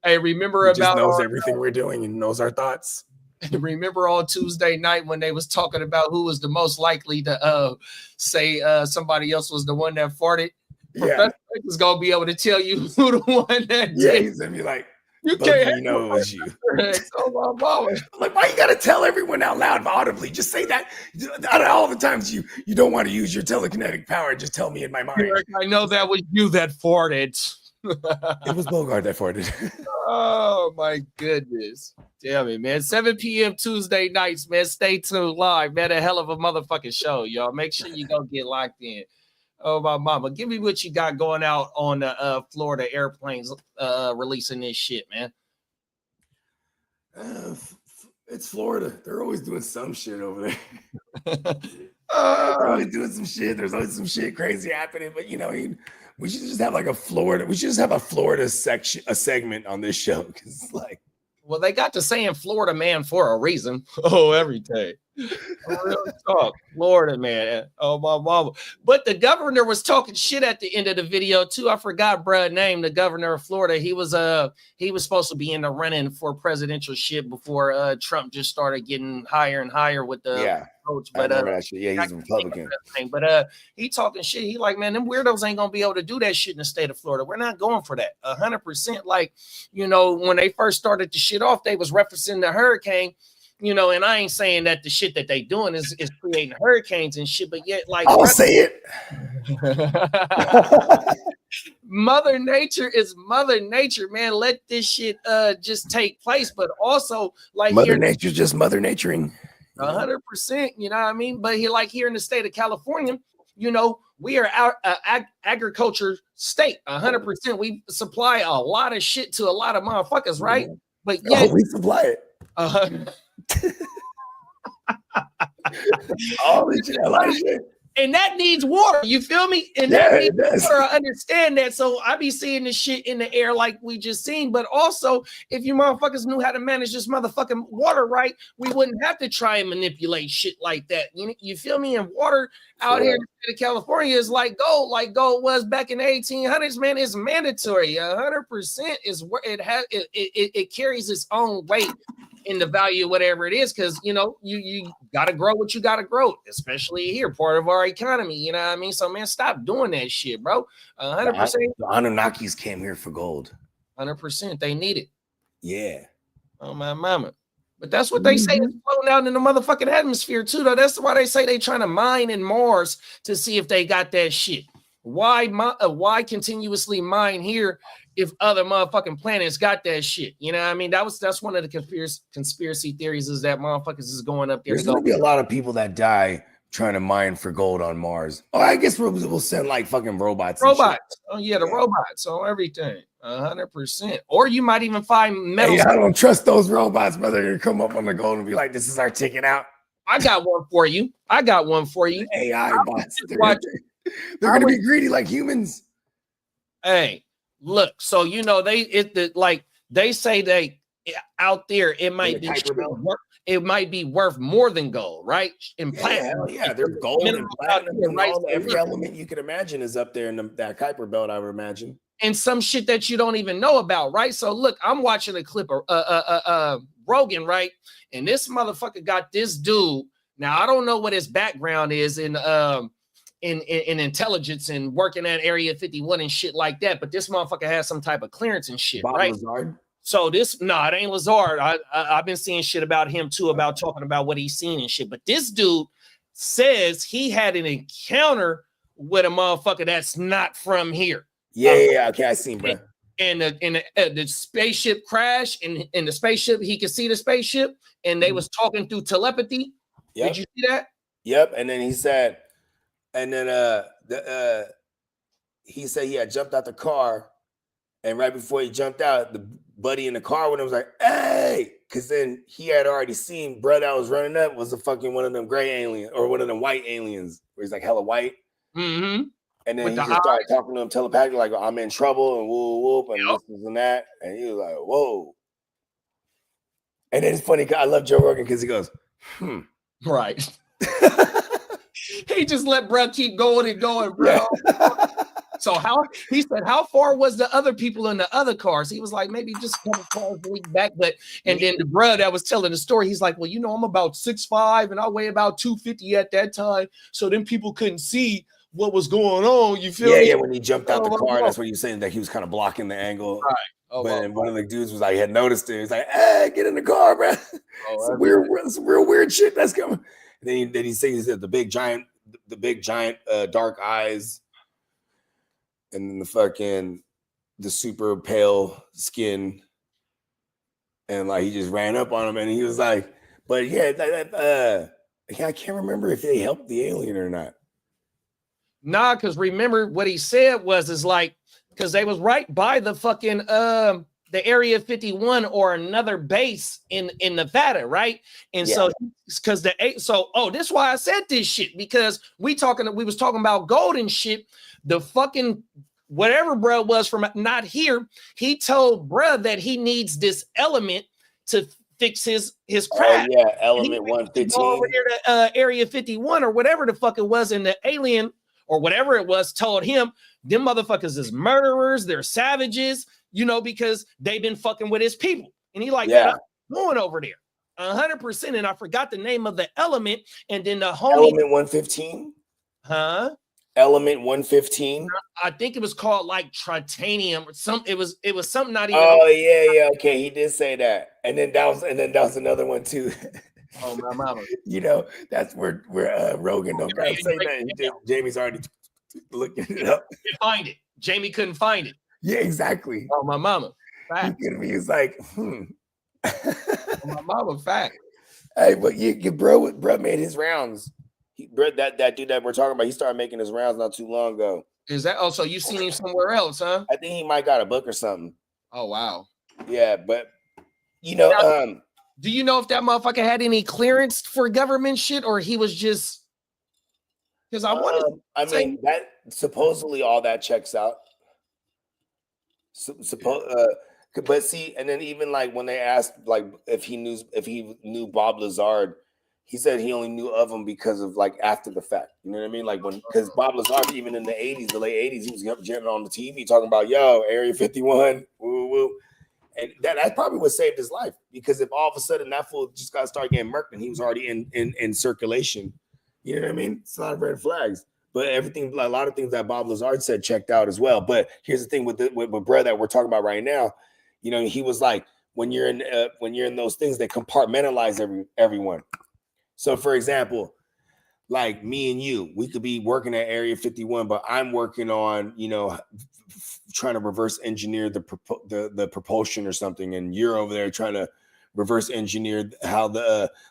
Hey, remember He just about knows everything we're doing and knows our thoughts. remember on Tuesday night when they was talking about who was the most likely to say somebody else was the one that farted? Professor X is gonna be able to tell you who the one that did. He's gonna be like, you can't know it was you. Oh my mama. I'm like, why you gotta tell everyone out loud audibly? Just say that. Out of all the times you don't want to use your telekinetic power, just tell me in my mind. I know that was you that farted. It was Bogart that farted. Oh my goodness. Damn it, man. 7 p.m. Tuesday nights, man. Stay tuned live, man. A hell of a motherfucking show, y'all. Make sure you go get locked in. Oh my mama. Give me what you got going out on the Florida airplanes releasing this shit, man. It's Florida. They're always doing some shit over there. They're always doing some shit. There's always some shit crazy happening. But you know, we should just have like a Florida. We should just have a Florida section, a segment on this show. Cause like, well, they got to saying Florida man for a reason. Oh, everything. Real talk, Florida man. Oh my mama. But the governor was talking shit at the end of the video too. I forgot bruh name. The governor of Florida. He was supposed to be in the running for presidential shit before Trump just started getting higher and higher with the votes. But he's a Republican. But he talking shit. He like, man, them weirdos ain't gonna be able to do that shit in the state of Florida. We're not going for that. 100%. Like, you know, when they first started the shit off, they was referencing the hurricane. You know, and I ain't saying that the shit that they doing is creating hurricanes and shit, but yet, like, I'll say it. Mother Nature is Mother Nature, man. Let this shit just take place. But also, like, Mother Nature's just Mother Naturing. 100%. You know what I mean? But here in the state of California, you know, we are our agriculture state. 100%. We supply a lot of shit to a lot of motherfuckers, right? But yeah, we supply it. All this shit, a lot of shit. And that needs water. You feel me? And that needs water. I understand that. So I be seeing this shit in the air like we just seen. But also, if you motherfuckers knew how to manage this motherfucking water right, we wouldn't have to try and manipulate shit like that. You feel me? And water out here in the state of California is like gold was back in the 1800s, man. It's mandatory. 100% is where it carries its own weight in the value of whatever it is, because you know you gotta grow what you gotta grow, especially here, part of our economy. You know what I mean? So man, stop doing that shit, bro. 100%. The Anunnakis came here for gold. 100%. They need it. Yeah. Oh my mama. But that's what they say is floating out in the motherfucking atmosphere too, though. That's why they say they trying to mine in Mars to see if they got that shit. Why continuously mine here if other motherfucking planets got that shit? You know what I mean? That's one of the conspiracy theories, is that motherfuckers is going up there. There's gonna be a lot of people that die trying to mine for gold on Mars. Oh, I guess we'll send like fucking robots. Oh yeah, the robots on everything. 100%. Or you might even find metal. Hey, I don't trust those robots, brother. They're gonna come up on the gold and be like, "This is our ticket out." I got one for you. AI bots. They're gonna be greedy like humans. Hey, look. So you know like They say they out there it might be Kuiper Belt? it might be worth more than gold, right? In platinum, Yeah, there's gold and minerals platinum and right? all every element you can imagine is up there in that Kuiper Belt, I would imagine. And some shit that you don't even know about, right? So look, I'm watching a clip of Rogan, right? And this motherfucker got this dude. Now I don't know what his background is in intelligence and working at Area 51 and shit like that, but this motherfucker has some type of clearance and shit, Bob right? Lazard? So it ain't Lazard. I've been seeing shit about him too, about talking about what he's seen and shit. But this dude says he had an encounter with a motherfucker that's not from here. Yeah, okay, I seen, bro. And the spaceship crashed, and in the spaceship, he could see the spaceship, and they was talking through telepathy. Yep. Did you see that? Yep. And then he said, he said he had jumped out the car, and right before he jumped out, the buddy in the car with him was like, "Hey," because then he had already seen bro that was running up was a fucking one of them gray aliens or one of them white aliens where he's like hella white. Mm-hmm. And then he just started talking to him telepathically, like, I'm in trouble and whoop, and this and that. And he was like, whoa. And then it's funny, I love Joe Rogan because he goes, Right. He just let bro keep going and going, bro. So he said, how far was the other people in the other cars? He was like, maybe just a couple cars a week back. And then the bro that was telling the story, he's like, well, I'm about 6'5" and I weigh about 250 at that time. So then people couldn't see what was going on. You feel me? Yeah, when he jumped out the car, that's what he was saying, that he was kind of blocking the angle. Right. But one of the dudes was like, had noticed it. He's like, hey, get in the car, bro. Some real weird shit that's coming. And then he says that the big giant dark eyes, and then the super pale skin, and like he just ran up on him, and he was like, but yeah, I can't remember if they helped the alien or not. Nah, because remember what he said was like, because they was right by the fucking the Area 51 or another base in Nevada, right? And so because this is why I said this shit, because we was talking about gold and shit. The fucking whatever bro was from not here, he told bro that he needs this element to fix his craft. Oh, yeah, element 115 over there to Area 51 or whatever the fuck it was, and the alien or whatever it was told him, them motherfuckers is murderers, they're savages, because they've been fucking with his people. And he like, I'm going over there 100%. And I forgot the name of the element. And then the homie element 115, element 115. I think it was called like tritanium or something. It was something not even. Oh yeah, okay, he did say that. And then that was another one too. Oh my mama. That's where Rogan don't gotta say that. Jamie's already looking it up. Find it. Jamie couldn't find it. Yeah, exactly. Oh my mama. Fact. He was like, My mama, fact. Hey, but bro made his rounds. That dude that we're talking about, he started making his rounds not too long ago. Is that? Oh, so you seen him somewhere else, huh? I think he might got a book or something. Oh wow. Yeah, but now, do you know if that motherfucker had any clearance for government shit, or he was just? Because I wanted. mean, that supposedly all that checks out. But see, and then even like when they asked like if he knew Bob Lazard, he said he only knew of him because of like after the fact. You know what I mean? Like because Bob Lazard, even in the late 80s, he was jumping on the TV talking about Area 51, woo woo. And that probably what saved his life, because if all of a sudden that fool just got to start getting murked and he was already in circulation, you know what I mean? It's a lot of red flags. But a lot of things that Bob Lazard said checked out as well. But here's the thing with Brett that we're talking about right now. He was like, when you're in those things, they compartmentalize everyone. So for example, like me and you, we could be working at Area 51, but I'm working on, trying to reverse engineer the propulsion or something, and you're over there trying to reverse engineer how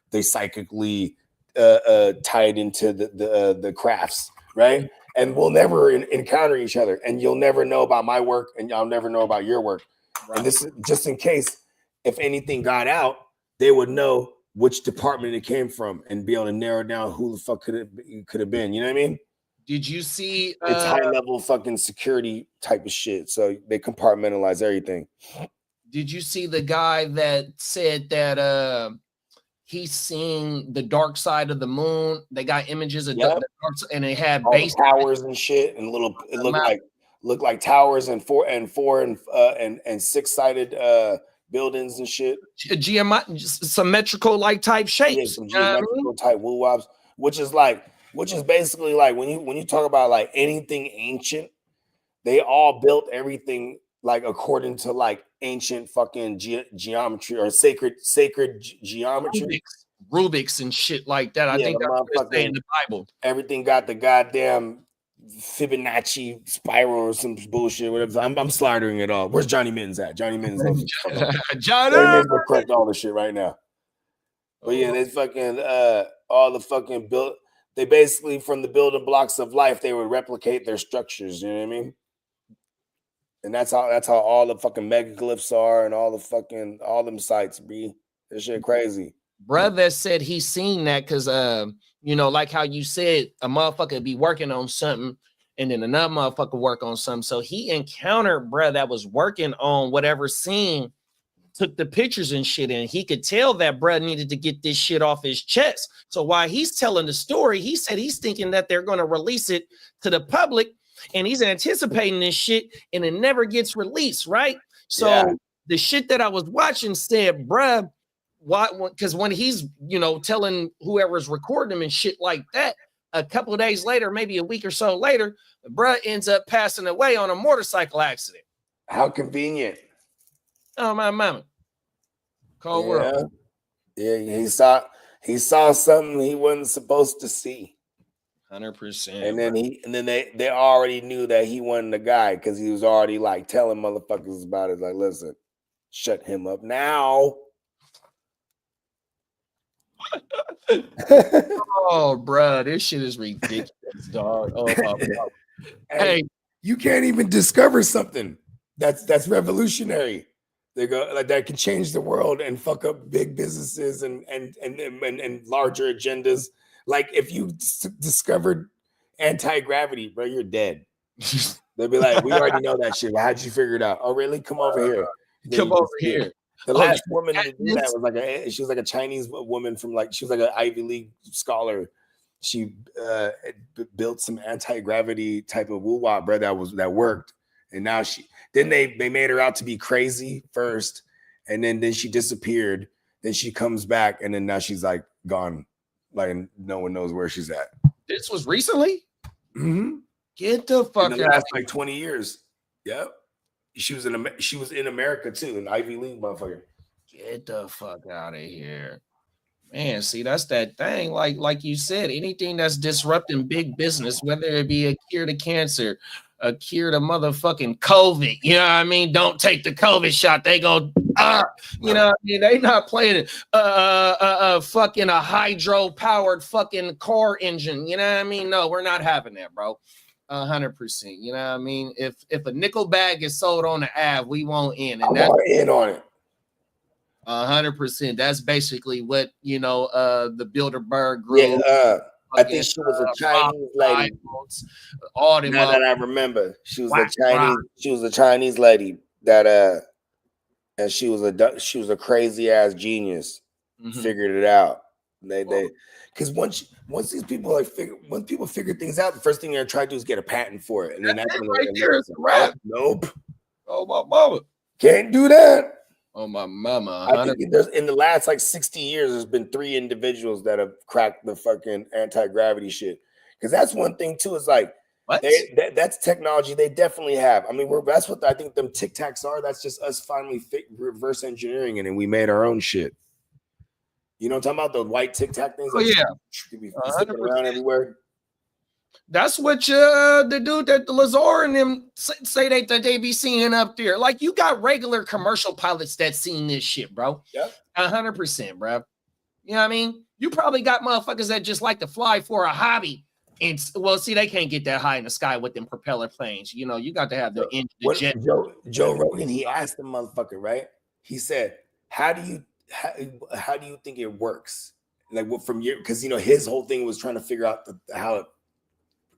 they psychically tied into the crafts, right? And we'll never encounter each other, and you'll never know about my work, and I'll never know about your work. Right. And this is just in case if anything got out, they would know which department it came from and be able to narrow down who the fuck could have been. You know what I mean? Did you see? It's high level fucking security type of shit. So they compartmentalize everything. Did you see the guy that said that he's seeing the dark side of the moon? They got images of the dark side, and they had all base the towers and shit, and little. It looked like towers and four and 6-sided buildings and shit. Symmetrical like type shapes. Yeah, some geometrical type woo-wops, which is basically like when you talk about like anything ancient, they all built everything like according to like ancient fucking geometry or sacred geometry. Rubik's and shit like that. I think that's what it's saying in the Bible. Everything got the goddamn Fibonacci spiral or some bullshit, whatever. I'm slaughtering it all. Where's Johnny Mittens at? Johnny Mittens. Johnny Mittens will correct all the shit right now. But yeah, they fucking all the fucking built. They basically from the building blocks of life, they would replicate their structures. You know what I mean? And that's how all the fucking megaglyphs are and all them sites be. This shit crazy. Brother said he's seen that because like how you said, a motherfucker be working on something and then another motherfucker work on something. So he encountered bruh that was working on whatever scene, took the pictures and shit, and he could tell that bruh needed to get this shit off his chest. So while he's telling the story, he said he's thinking that they're going to release it to the public, and he's anticipating this shit, and it never gets released, right? So the shit that I was watching said, bruh, why? Because when he's telling whoever's recording him and shit like that, a couple of days later, maybe a week or so later, bruh ends up passing away on a motorcycle accident. How convenient. Oh my mama. Cold world. Yeah, he saw something he wasn't supposed to see. 100%. And then they already knew that he wasn't the guy because he was already like telling motherfuckers about it. Like, listen, shut him up now. Oh, bro, this shit is ridiculous, dog. Oh, hey, you can't even discover something that's revolutionary. They go like that can change the world and fuck up big businesses and larger agendas. Like if you discovered anti-gravity, bro, you're dead. They'll be like, we already know that shit. How'd you figure it out? Oh, really? Come over here. Come over here. The last woman to do that was she was like a Chinese woman from she was like an Ivy League scholar. She built some anti-gravity type of woo-wop, bro, that worked. And now they made her out to be crazy first, and then she disappeared. Then she comes back, and then now she's like gone. Like no one knows where she's at. This was recently? Mm-hmm. Get the fuck in the out. last like 20 years. Yep. She was in America too, an Ivy League motherfucker. Get the fuck out of here. Man, see, that's that thing. Like you said, anything that's disrupting big business, whether it be a cure to cancer, a cure to motherfucking COVID, you know what I mean? Don't take the COVID shot. They go, you know what I mean? They not playing fucking a hydro-powered fucking car engine, you know what I mean? No, we're not having that, bro. 100%. You know what I mean? If a nickel bag is sold on the Ave, we won't in. And that's in on it. 100%. That's basically what the Bilderberg group. Yeah, I think she was a Chinese lady. All them now that I remember, she was a Chinese lady that and she was a crazy ass genius. Mm-hmm. Figured it out. They because once people figure things out, the first thing they're trying to do is get a patent for it, and then that's when they're nope. Oh my mama, can't do that. Oh my mama. I think there's in the last like 60 years, there's been 3 individuals that have cracked the fucking anti-gravity shit. Because that's one thing too. Is like that's technology they definitely have. I mean, that's what I think them Tic Tacs are. That's just us finally reverse engineering it, and we made our own shit. You know what I'm talking about? The white Tic Tac things. Oh yeah, be sticking around everywhere. That's what the dude that the Lazar and them say that they be seeing up there. Like you got regular commercial pilots that seen this shit, bro. Yep. 100%, bro. You know what I mean? You probably got motherfuckers that just like to fly for a hobby. And well, see, they can't get that high in the sky with them propeller planes. You know, you got to have the engine. Joe Rogan, he asked the motherfucker, right? He said, how do you think it works? Like what from your, because his whole thing was trying to figure out how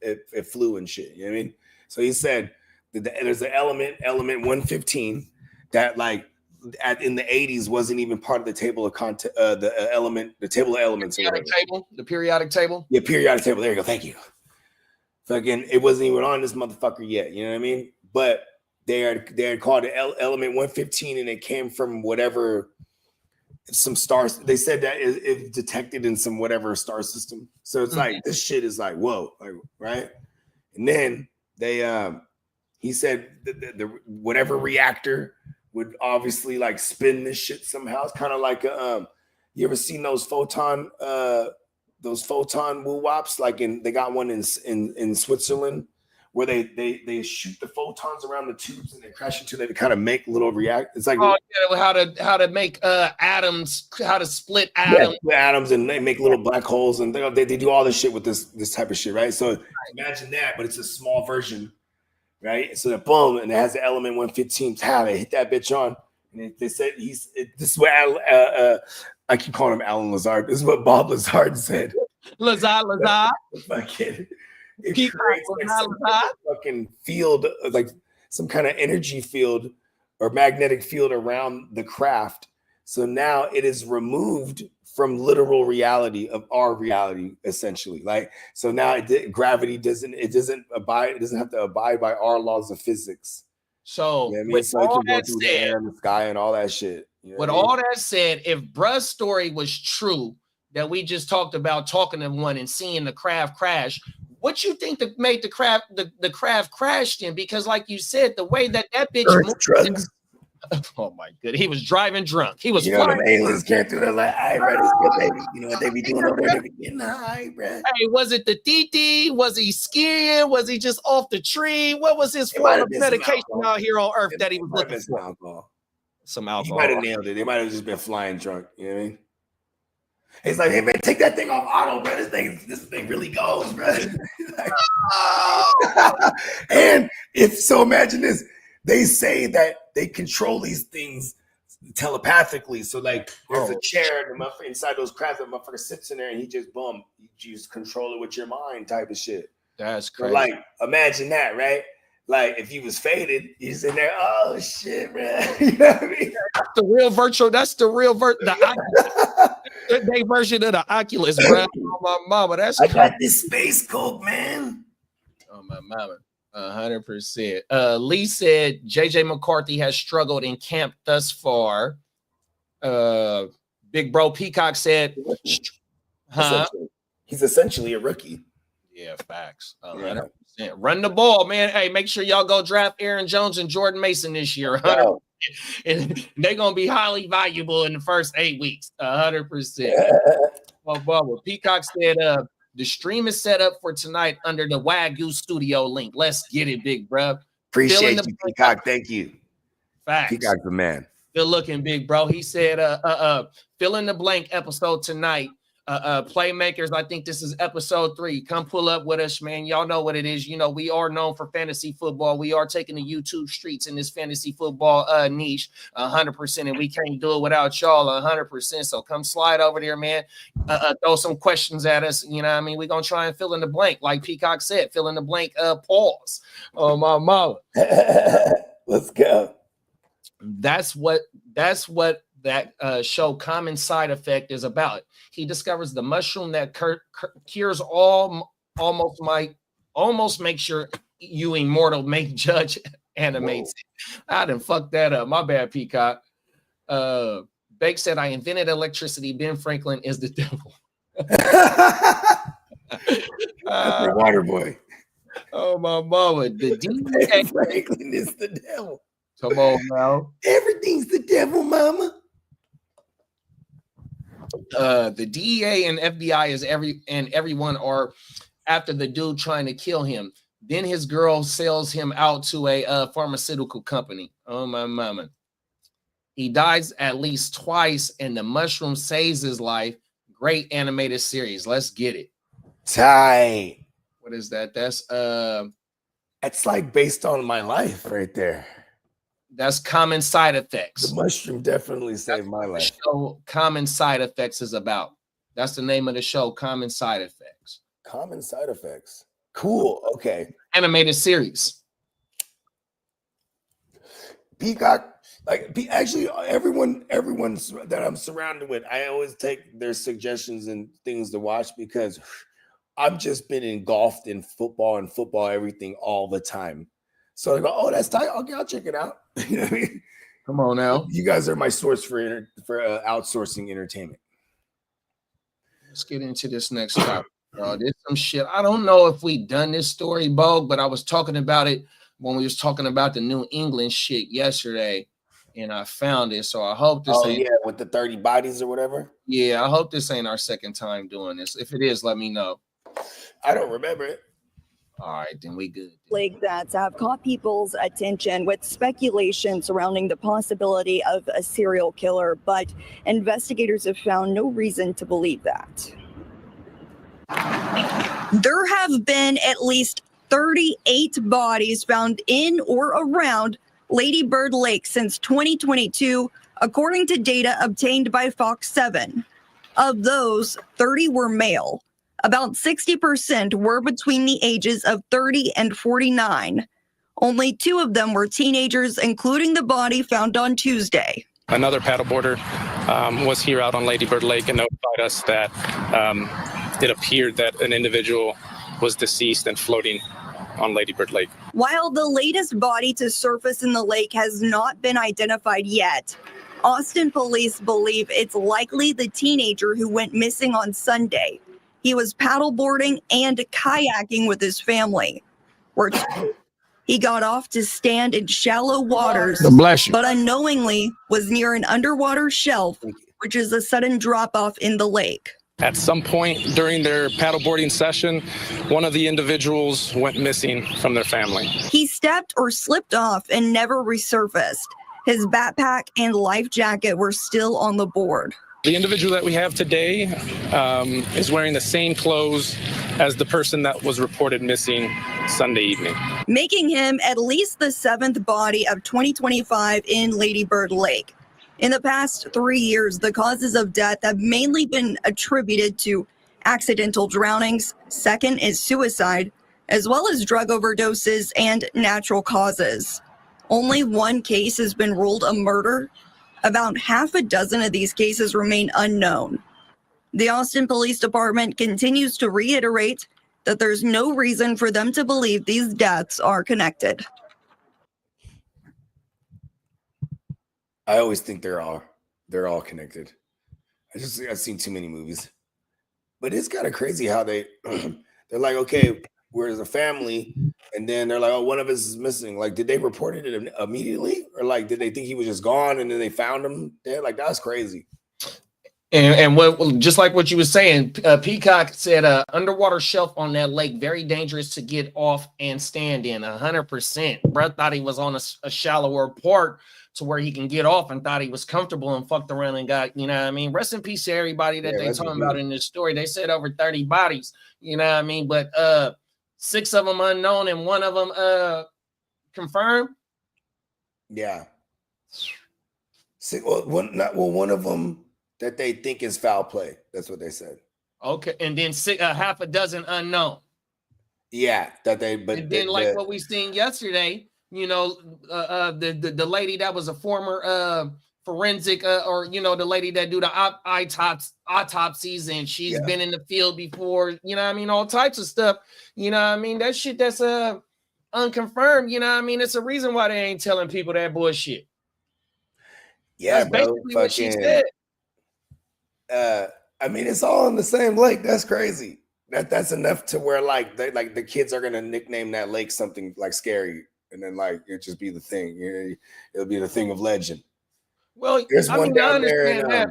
it flew and shit. You know what I mean? So he said that there's an element 115 that like in the 80s wasn't even part of the table of content, the table of elements. The periodic table. Yeah, periodic table. There you go. Thank you. Fucking, it wasn't even on this motherfucker yet. You know what I mean? But they had called it element 115, and it came from whatever some stars. They said that it detected in some whatever star system. So it's like this shit is like whoa, like, right? And then he said the whatever reactor would obviously like spin this shit somehow. It's kind of like you ever seen those photon woo wops? Like they got one in Switzerland where they shoot the photons around the tubes and they crash into them to kind of make little react. It's like how to make atoms, how to split atoms, atoms, and they make little black holes, and they do all this shit with this type of shit, right? So imagine that, but it's a small version, right? So that boom, and it has the element 115. They hit that bitch on, and they said this is what I keep calling him Alan Lazard. This is what Bob Lazard said. Lazard. Fucking. It creates like some fucking field, like some kind of energy field or magnetic field around the craft. So now it is removed from literal reality of our reality, essentially. Like, so now gravity doesn't have to abide by our laws of physics. So, you know what I mean? So it can go through the air and the sky and all that shit. You know with all that said, if Bruh's story was true that we just talked about, talking to one and seeing the craft crash, what you think that made the craft crash then? Because like you said, the way that bitch moved, drugs. Oh my god, he was driving drunk. He was. You know, the aliens came through there like, "Hey, bro, this good baby." You know what they be doing over there? They be getting high, bro. Hey, was it the TT? Was he skiing? Was he just off the tree? What was his form of medication out here on Earth that he was looking for? Alcohol. Some alcohol. He might have nailed it. They might have just been flying drunk. You know what I mean? It's like, hey man, take that thing off auto, bro. This thing really goes, bro. Like, and imagine this. They say that they control these things telepathically. So like there's a chair inside those crafts, the motherfucker sits in there and he just you just control it with your mind type of shit. That's crazy. So like imagine that, right? Like if you was faded, he's in there, oh shit, man. You know what I mean? That's the real virtual, the version of the Oculus, bro. Oh, my mama, that's I got this space coke, man. Oh my mama. 100%. Lee said JJ McCarthy has struggled in camp thus far. Big Bro Peacock said, he's essentially a rookie. Yeah, facts. 100%. Run the ball, man. Hey, make sure y'all go draft Aaron Jones and Jordan Mason this year. 100%. And they're gonna be highly valuable in the first 8 weeks. 100%. Well, Bubba Peacock said, the stream is set up for tonight under the Wagyu Studio link. Let's get it, big bro. Appreciate you, Peacock. Thank you. Facts. Peacock's the man. Good looking, big bro. He said, fill in the blank episode tonight. Playmakers, I think this is episode 3. Come pull up with us, man. Y'all know what it is. You know, we are known for fantasy football. We are taking the YouTube streets in this fantasy football niche 100%, and we can't do it without y'all 100%. So come slide over there, man. Throw some questions at us. You know what I mean? We're going to try and fill in the blank. Like Peacock said, fill in the blank pause. Oh, my mama. Let's go. That's what that show Common Side Effect is about. He discovers the mushroom that cures almost makes you immortal, make Judge animates it. I done fucked that up. My bad, Peacock. Bake said, I invented electricity. Ben Franklin is the devil. Water boy. Oh, my mama. The Ben Franklin is the devil. Come on now. Everything's the devil, mama. The DEA and FBI everyone are after the dude trying to kill him. Then his girl sells him out to a pharmaceutical company. Oh my mama. He dies at least twice and the mushroom saves his life. Great animated series. Let's get it. Tight. What is that? That's like based on my life right there. That's Common Side Effects. The mushroom definitely saved my life. Show Common Side Effects is about. That's the name of the show, Common Side Effects. Common Side Effects. Cool. Okay. Animated series. Peacock, Like actually, everyone's that I'm surrounded with, I always take their suggestions and things to watch because I've just been engulfed in football and football everything all the time. So I go, oh, that's tight. Okay, I'll check it out. You know what I mean? Come on now. You guys are my source for outsourcing entertainment. Let's get into this next topic, bro. There's some shit. I don't know if we done this story, Bo, but I was talking about it when we was talking about the New England shit yesterday, and I found it. So I hope this ain't with the 30 bodies or whatever. Yeah, I hope this ain't our second time doing this. If it is, let me know. I don't remember it. All right, then we good. Like that have caught people's attention with speculation surrounding the possibility of a serial killer, but investigators have found no reason to believe that. There have been at least 38 bodies found in or around Lady Bird Lake since 2022, according to data obtained by Fox 7. Of those, 30 were male. About 60% were between the ages of 30 and 49. Only 2 of them were teenagers, including the body found on Tuesday. Another paddleboarder was here out on Lady Bird Lake and notified us that it appeared that an individual was deceased and floating on Lady Bird Lake. While the latest body to surface in the lake has not been identified yet, Austin police believe it's likely the teenager who went missing on Sunday. He was paddleboarding and kayaking with his family. He got off to stand in shallow waters, but unknowingly was near an underwater shelf, which is a sudden drop-off in the lake. At some point during their paddleboarding session, one of the individuals went missing from their family. He stepped or slipped off and never resurfaced. His backpack and life jacket were still on the board. The individual that we have today is wearing the same clothes as the person that was reported missing Sunday evening, making him at least the 7th body of 2025 in Lady Bird Lake. In the past 3 years, the causes of death have mainly been attributed to accidental drownings. Second is suicide, as well as drug overdoses and natural causes. Only 1 case has been ruled a murder. About half a dozen of these cases remain unknown. The Austin Police Department continues to reiterate that there's no reason for them to believe these deaths are connected. I always think they're all connected. I've seen too many movies. But it's kind of crazy how they're like, okay, we're as a family, and then they're like, oh, one of us is missing. Like, did they report it immediately? Or like, did they think he was just gone and then they found him there? Like, that's crazy. And what, just like what you were saying, Peacock said underwater shelf on that lake, very dangerous to get off and stand in. 100%. Brett thought he was on a shallower part to where he can get off and thought he was comfortable and fucked around and got, you know what I mean? Rest in peace to everybody that they talking about in this story. They said over 30 bodies, you know what I mean? But 6 of them unknown and 1 of them confirmed. Yeah. One of them that they think is foul play. That's what they said. Okay, and then half a dozen unknown. Yeah, that they. But and then, what we seen yesterday, you know, the lady that was a former forensic, or you know, the lady that do the autopsies, and she's been in the field before. You know what I mean? All types of stuff. You know what I mean? That shit that's unconfirmed. You know what I mean? It's a reason why they ain't telling people that bullshit. Yeah, that's basically what she said. I mean, it's all in the same lake. That's crazy. That's enough to where the kids are gonna nickname that lake something like scary, and then it just be the thing. You know, it'll be the thing of legend. Well, there's one down there in, that.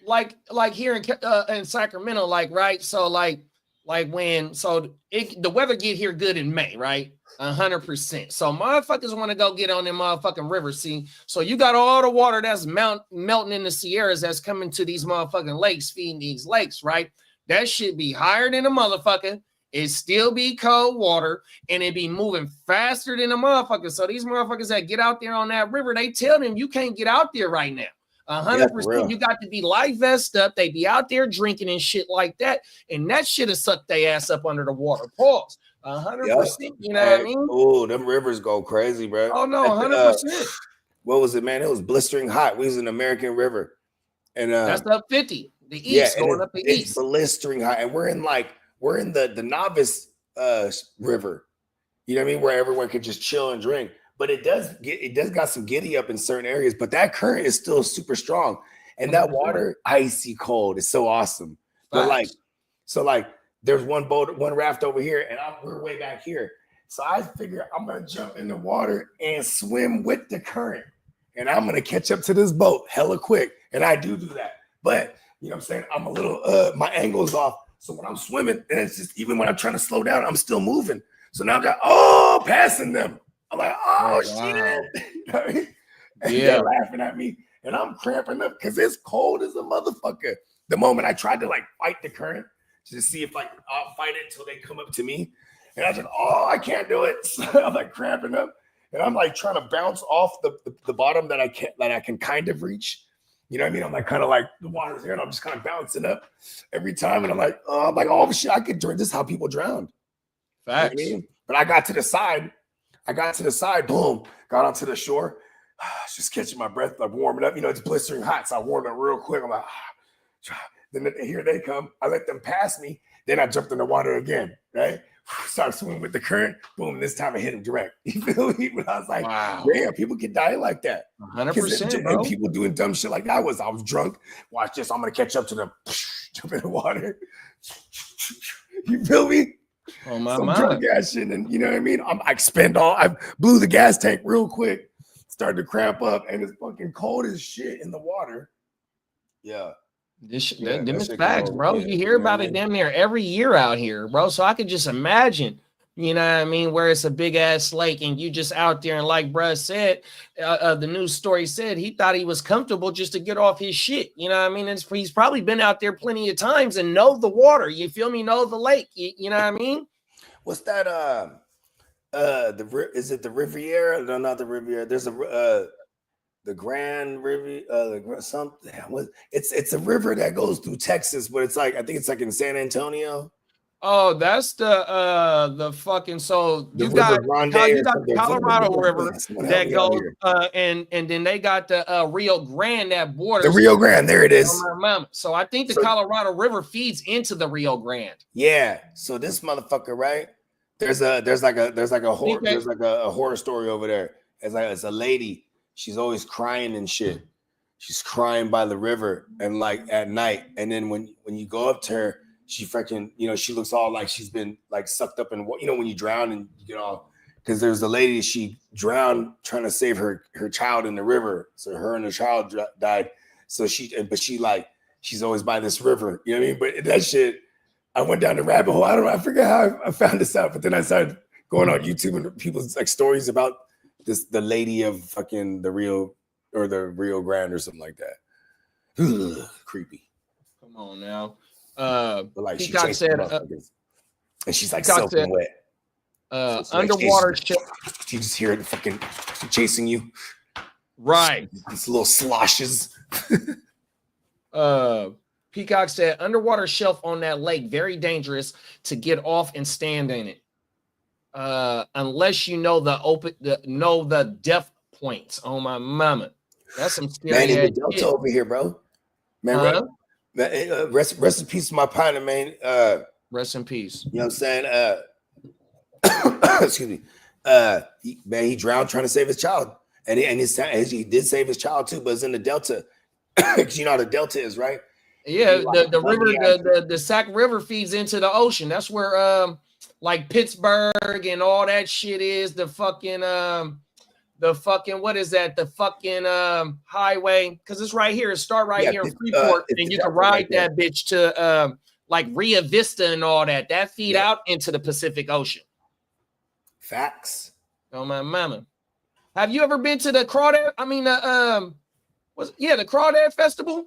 Like here in Sacramento, right? So when the weather get here good in May, right? 100%. So motherfuckers want to go get on them motherfucking rivers. See, so you got all the water that's melting in the Sierras that's coming to these motherfucking lakes, feeding these lakes, right? That should be higher than a motherfucker. It still be cold water, and it be moving faster than a motherfucker. So these motherfuckers that get out there on that river, they tell them you can't get out there right now. 100%. You got to be life vest up. They be out there drinking and shit like that, and that shit has sucked their ass up under the water. Pause. 100%. You know what I mean? Oh, them rivers go crazy, bro. Oh no, 100%. what was it, man? It was blistering hot. We was in American River, and that's up 50. The east yeah, going up the it's east. blistering hot, and we're in the novice river. You know what I mean? Where everyone could just chill and drink. But it does got some giddy up in certain areas, but that current is still super strong. And that water, icy cold. It's so awesome. But there's one raft over here, and we're way back here. So I figure I'm gonna jump in the water and swim with the current. And I'm gonna catch up to this boat hella quick. And I do that. But you know what I'm saying? I'm a little my angle's off. So when I'm swimming, and it's just even when I'm trying to slow down, I'm still moving. So now I got passing them. I'm like, oh shit. You know what I mean? And they're laughing at me. And I'm cramping up because it's cold as a motherfucker. The moment I tried to fight the current to see if I'll fight it until they come up to me. And I said, oh, I can't do it. So I'm cramping up. And I'm trying to bounce off the bottom that I can kind of reach. You know what I mean? I'm kind of the water's here and I'm just kind of bouncing up every time. And I'm oh shit, I could drink. This is how people drowned. Facts. You know what I mean? But I got to the side, boom, got onto the shore. Just catching my breath, warming up. You know, it's blistering hot. So I warmed up real quick. I'm then here they come. I let them pass me. Then I jumped in the water again, right? Start swimming with the current. Boom, this time I hit him direct. You feel me? But I was like, wow, people can die like that. 100%, bro. And people doing dumb shit like that. I was drunk. Watch this. I'm going to catch up to them. Jump in the water. You feel me? Oh, my Some mind. drunk ass shit. And you know what I mean? I blew the gas tank real quick. Started to cramp up. And it's fucking cold as shit in the water. Yeah. Them is facts, bro. You hear about it damn near every year out here, bro. So I could just imagine, you know what I mean, where it's a big ass lake and you just out there. And like bruh said, the news story said he thought he was comfortable just to get off his shit. You know what I mean? He's probably been out there plenty of times and know the water. You feel me? Know the lake. You know what I mean? What's that? Is it the Riviera? No, not the Riviera. There's the Grand River, something. It's a river that goes through Texas, but it's I think it's in San Antonio. Oh, that's the fucking you got Colorado River that goes and then they got the Rio Grande that borders the Rio Grande. There it is. So I think the Colorado River feeds into the Rio Grande. Yeah. So this motherfucker, right? There's a horror story over there. It's a lady. She's always crying and shit. She's crying by the river and at night. And then when you go up to her, she freaking, she looks all like she's been sucked up in, when you drown and you get all, because there's a lady, she drowned trying to save her child in the river. So her and her child died. So she's always by this river. You know what I mean? But that shit, I went down the rabbit hole. I forget how I found this out, but then I started going on YouTube and people's stories about the lady of fucking the Rio Grande or something like that. Ugh, creepy. Come on now. Peacock said, and she's soaking wet. Underwater ship. You just hear it fucking chasing you. Right. These little sloshes. Peacock said, underwater shelf on that lake, very dangerous to get off and stand in it. Unless you know the depth points. Oh my mama, that's some scary. Man, in the Delta over here, bro. Man, rest in peace to my partner, man. Rest in peace. You know what I'm saying? Excuse me. He drowned trying to save his child, and he did save his child too, but it's in the Delta. You know how the Delta is, right? Yeah, the river, the Sac River feeds into the ocean. That's where Pittsburgh and all that shit is. The fucking what is that? The fucking highway, because it's right here. It start right here in Freeport, and you can ride that bitch to Rio Vista and all that. That feed out into the Pacific Ocean. Facts. Oh my mama. Have you ever been to the Crawdad? The Crawdad Festival?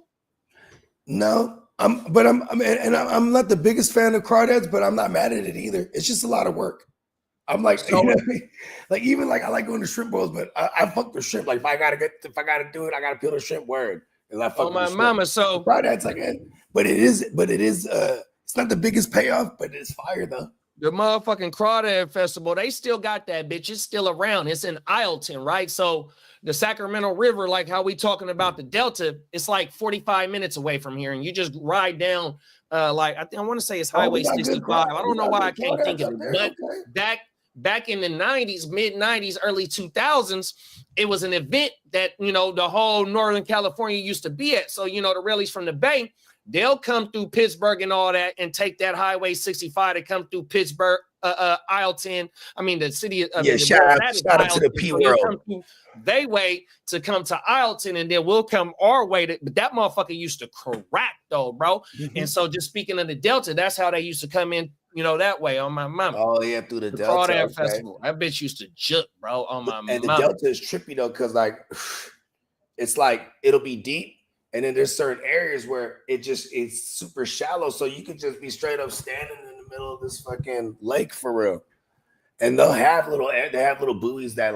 No, I'm not the biggest fan of crawdads, but I'm not mad at it either. It's just a lot of work. I'm you know what I mean? I like going to shrimp boils, but I fuck the shrimp. If I gotta do it, I gotta peel the shrimp word. Oh my mama, so crawdads but it is it's not the biggest payoff, but it's fire though. The motherfucking Crawdad Festival, they still got that bitch. It's still around. It's in Ileton, right? So the Sacramento River, like how we talking about the Delta, it's like 45 minutes away from here. And you just ride down, I want to say it's Highway 65. I don't know why I can't think of it. But back in the 90s, mid 90s, early 2000s, it was an event that, the whole Northern California used to be at. So, the rallies from the Bay, they'll come through Pittsburgh and all that and take that Highway 65 to come through Pittsburgh, Ileton. I mean, the city of shout out to the P World. They way to come to Ileton, and then we'll come our way. But that motherfucker used to crack though, bro. Mm-hmm. And so just speaking of the Delta, that's how they used to come in, that way on my mama. Oh yeah, through the Delta. Crawdad Festival. That bitch used to juke, bro, on my mama. And the Delta is trippy though, because it's like it'll be deep. And then there's certain areas where it's super shallow. So you could just be straight up standing in the middle of this fucking lake for real. And they have little buoys that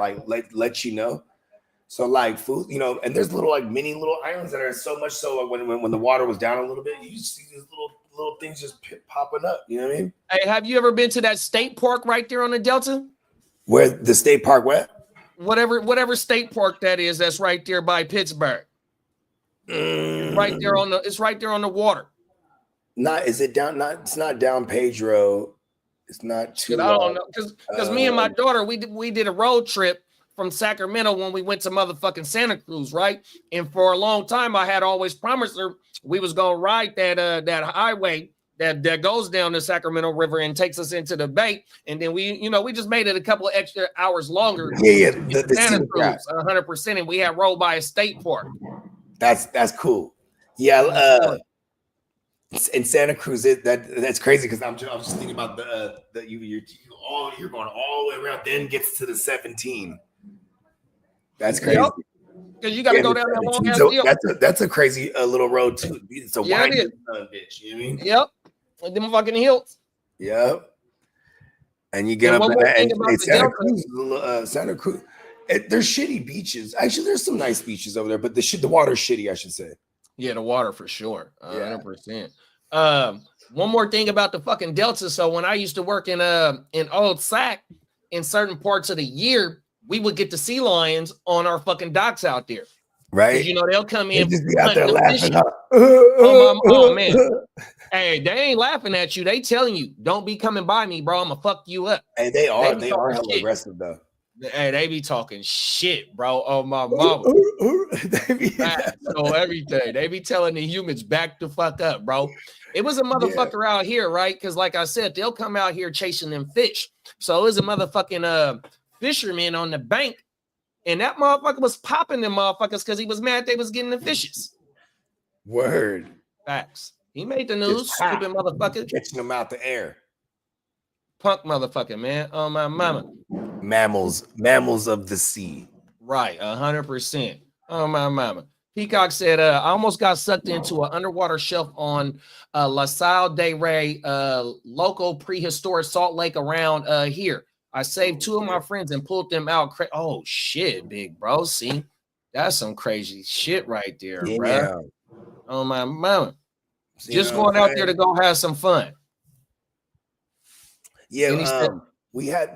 let you know. So like food, and there's little mini little islands that are so much so when the water was down a little bit, you see these little things just popping up. You know what I mean? Hey, have you ever been to that state park right there on the Delta? Where the state park what? Whatever state park that is, that's right there by Pittsburgh. It's right there on the water. It's not down Pedro. It's not too. I don't know because me and my daughter we did a road trip from Sacramento when we went to motherfucking Santa Cruz, right? And for a long time I had always promised her we was gonna ride that highway that goes down the Sacramento River and takes us into the Bay, and then we just made it a couple of extra hours longer. Yeah, the Santa Cruz, 100%, and we had rolled by a state park. That's cool. Yeah, in Santa Cruz, that's crazy because I'm just thinking about you're going all the way around, then gets to the 17. That's crazy. Because you got to go down that long ass hill. That's a crazy little road too. It's a winding bitch. You know what I mean? Yep. Like them fucking hills. Yep. And you get up in Santa Cruz. There's shitty beaches. Actually, there's some nice beaches over there, but the water's shitty, I should say. Yeah, the water for sure. 100%. One more thing about the fucking Delta. So when I used to work in Old Sac, in certain parts of the year, we would get the sea lions on our fucking docks out there. Right. They'll come in. Just be out there laughing. Oh man. Hey, they ain't laughing at you. They telling you, don't be coming by me, bro. I'm gonna fuck you up. Hey, they are hella aggressive though. Hey, they be talking shit, bro. Oh my mama. So everything. They be telling the humans back the fuck up, bro. It was a motherfucker out here, right? Because like I said, they'll come out here chasing them fish. So it was a motherfucking fisherman on the bank, and that motherfucker was popping them motherfuckers because he was mad they was getting the fishes. Word. Facts. He made the news, stupid motherfucker. Catching them out the air. Punk motherfucker, man. Oh my mama. Mammals of the sea. Right, 100%. Oh my mama. Peacock said, I almost got sucked into an underwater shelf on La Salle de Rey, local prehistoric salt lake around here. I saved two of my friends and pulled them out. Oh shit, big bro. See, that's some crazy shit right there, bro. Oh my mama. Just going out there to go have some fun. Yeah, we had,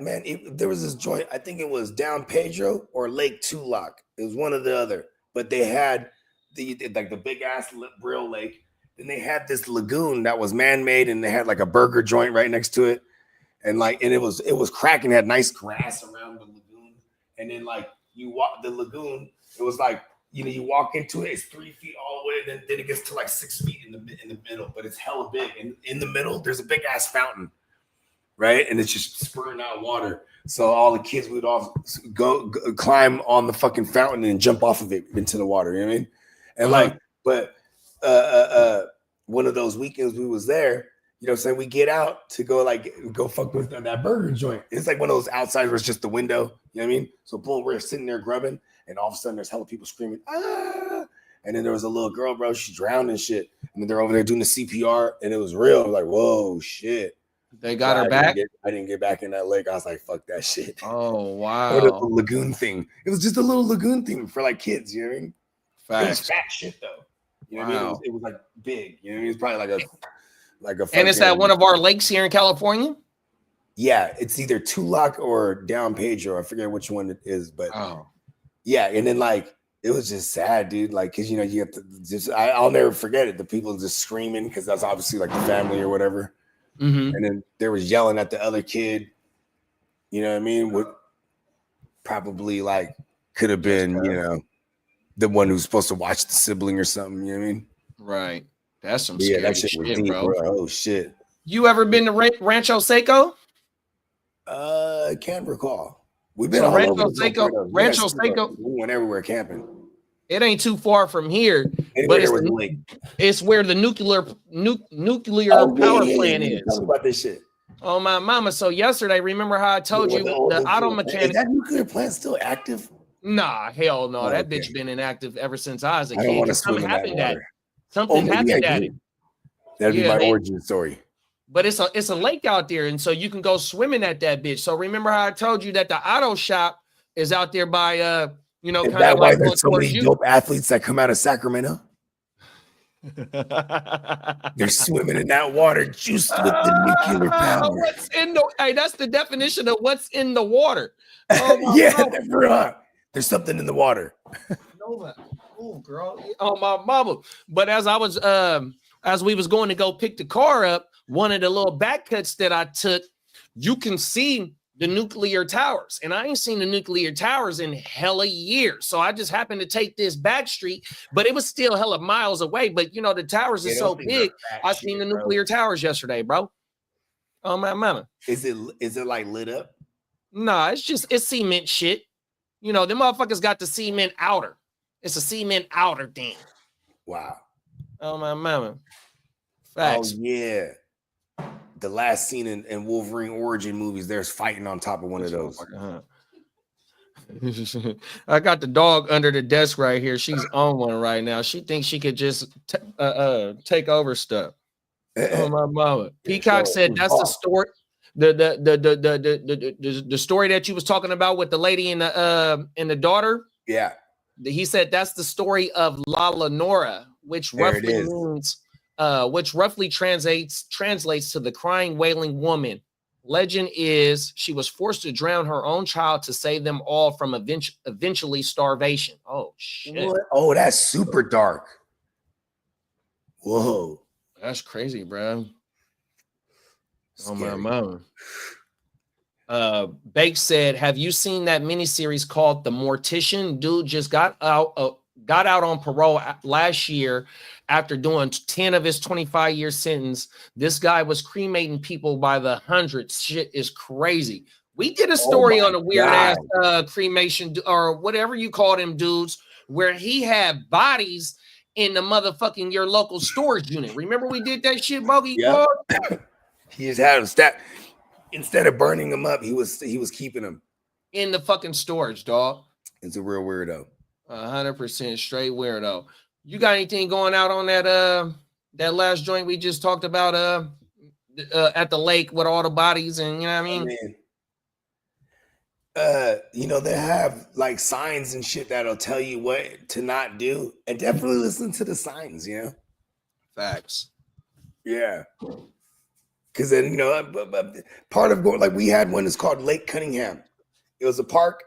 there was this joint, I think it was down Pedro or Lake Tulock. It was one or the other, but they had the big ass Brill Lake. Then they had this lagoon that was man-made, and they had like a burger joint right next to it. And it was cracking, had nice grass around the lagoon. And then you walk the lagoon, it was like, you walk into it, it's 3 feet all the way, and then it gets to like 6 feet in the middle, but it's hella big. And in the middle, there's a big ass fountain. Right, and it's just spurting out water. So all the kids would all go climb on the fucking fountain and jump off of it into the water. You know what I mean? And but one of those weekends we was there, saying we get out to go fuck with that burger joint. It's like one of those outside where it's just the window. You know what I mean? So boom, we're sitting there grubbing, and all of a sudden there's hella people screaming, ah! And then there was a little girl, bro, she drowned and shit. And then they're over there doing the CPR, and it was real. Like, whoa, shit. They got her back. I didn't get back in that lake. I was like, fuck that shit. Oh, wow. What a lagoon thing. It was just a little lagoon thing for like kids, you know what I mean? Facts. It was fat shit though. You know what I mean? It was like big. You know what I mean? It's probably like a and it's at one of our lakes here in California? Yeah, it's either Tulak or Down Pedro. I forget which one it is, but yeah, and then like it was just sad, dude. Like, cause you have to just I'll never forget it. The people just screaming because that's obviously like the family or whatever. Mm-hmm. And then they was yelling at the other kid. You know what I mean? Would probably like could have been, the one who's supposed to watch the sibling or something. You know what I mean? Right. That's some Yeah, scary that shit was deep, bro. Oh shit. You ever been to Rancho Seco? I can't recall. We've been So all Rancho over. Seco. Rancho Seco. We went everywhere camping. It ain't too far from here, but it's where the nuclear power plant is. Tell me about this shit. Oh my mama! So yesterday, remember how I told you the auto mechanic? Is that nuclear plant still active? Nah, hell no. Oh, that okay. bitch been inactive ever since I was a I don't kid. want to swim in that water. Something happened at it. That'd be my origin story. But it's a lake out there, and so you can go swimming at that bitch. So remember how I told you that the auto shop is out there by Is kind of that why like there's so many dope athletes that come out of Sacramento? They're swimming in that water, juiced with the nuclear power. What's in the? Hey, that's the definition of what's in the water. Oh, Yeah, there's something in the water. Oh, girl. Oh, my mama. But as we was going to go pick the car up, one of the little back cuts that I took, you can see the nuclear towers. And I ain't seen the nuclear towers in hella years. So I just happened to take this back street, but it was still hella miles away. But the towers are so big. I seen the nuclear towers yesterday, bro. Oh, my mama. Is it like lit up? Nah, it's cement shit. Them motherfuckers got the cement outer. It's a cement outer thing. Wow. Oh, my mama. Facts. Oh, yeah. The last scene in Wolverine origin movies, there's fighting on top of one of those. I got the dog under the desk right here. She's on one right now. She thinks she could just take over stuff. Oh, my mama. Peacock said that's the story. The story that you was talking about with the lady and the daughter. Yeah. He said that's the story of La Lenora, which roughly means which roughly translates to the crying, wailing woman. Legend is she was forced to drown her own child to save them all from eventually starvation. Oh shit! What? Oh, that's super dark. Whoa, that's crazy, bro. Oh my mom. Bake said, "Have you seen that miniseries called The Mortician? Dude just got out on parole last year after doing 10 of his 25-year sentence. This guy was cremating people by the hundreds. Shit is crazy. We did a story on a weird ass cremation or whatever you call them dudes, where he had bodies in the motherfucking your local storage unit. Remember we did that shit, Bogey? Yep. He just had them stacked. Instead of burning them up, he was keeping them in the fucking storage, dog. It's a real weirdo. 100% straight weirdo. You got anything going out on that last joint we just talked about at the lake with all the bodies and you know what I mean? They have like signs and shit that'll tell you what to not do, and definitely listen to the signs. Facts. Yeah. Because then part of going, like we had one that's called Lake Cunningham. It was a park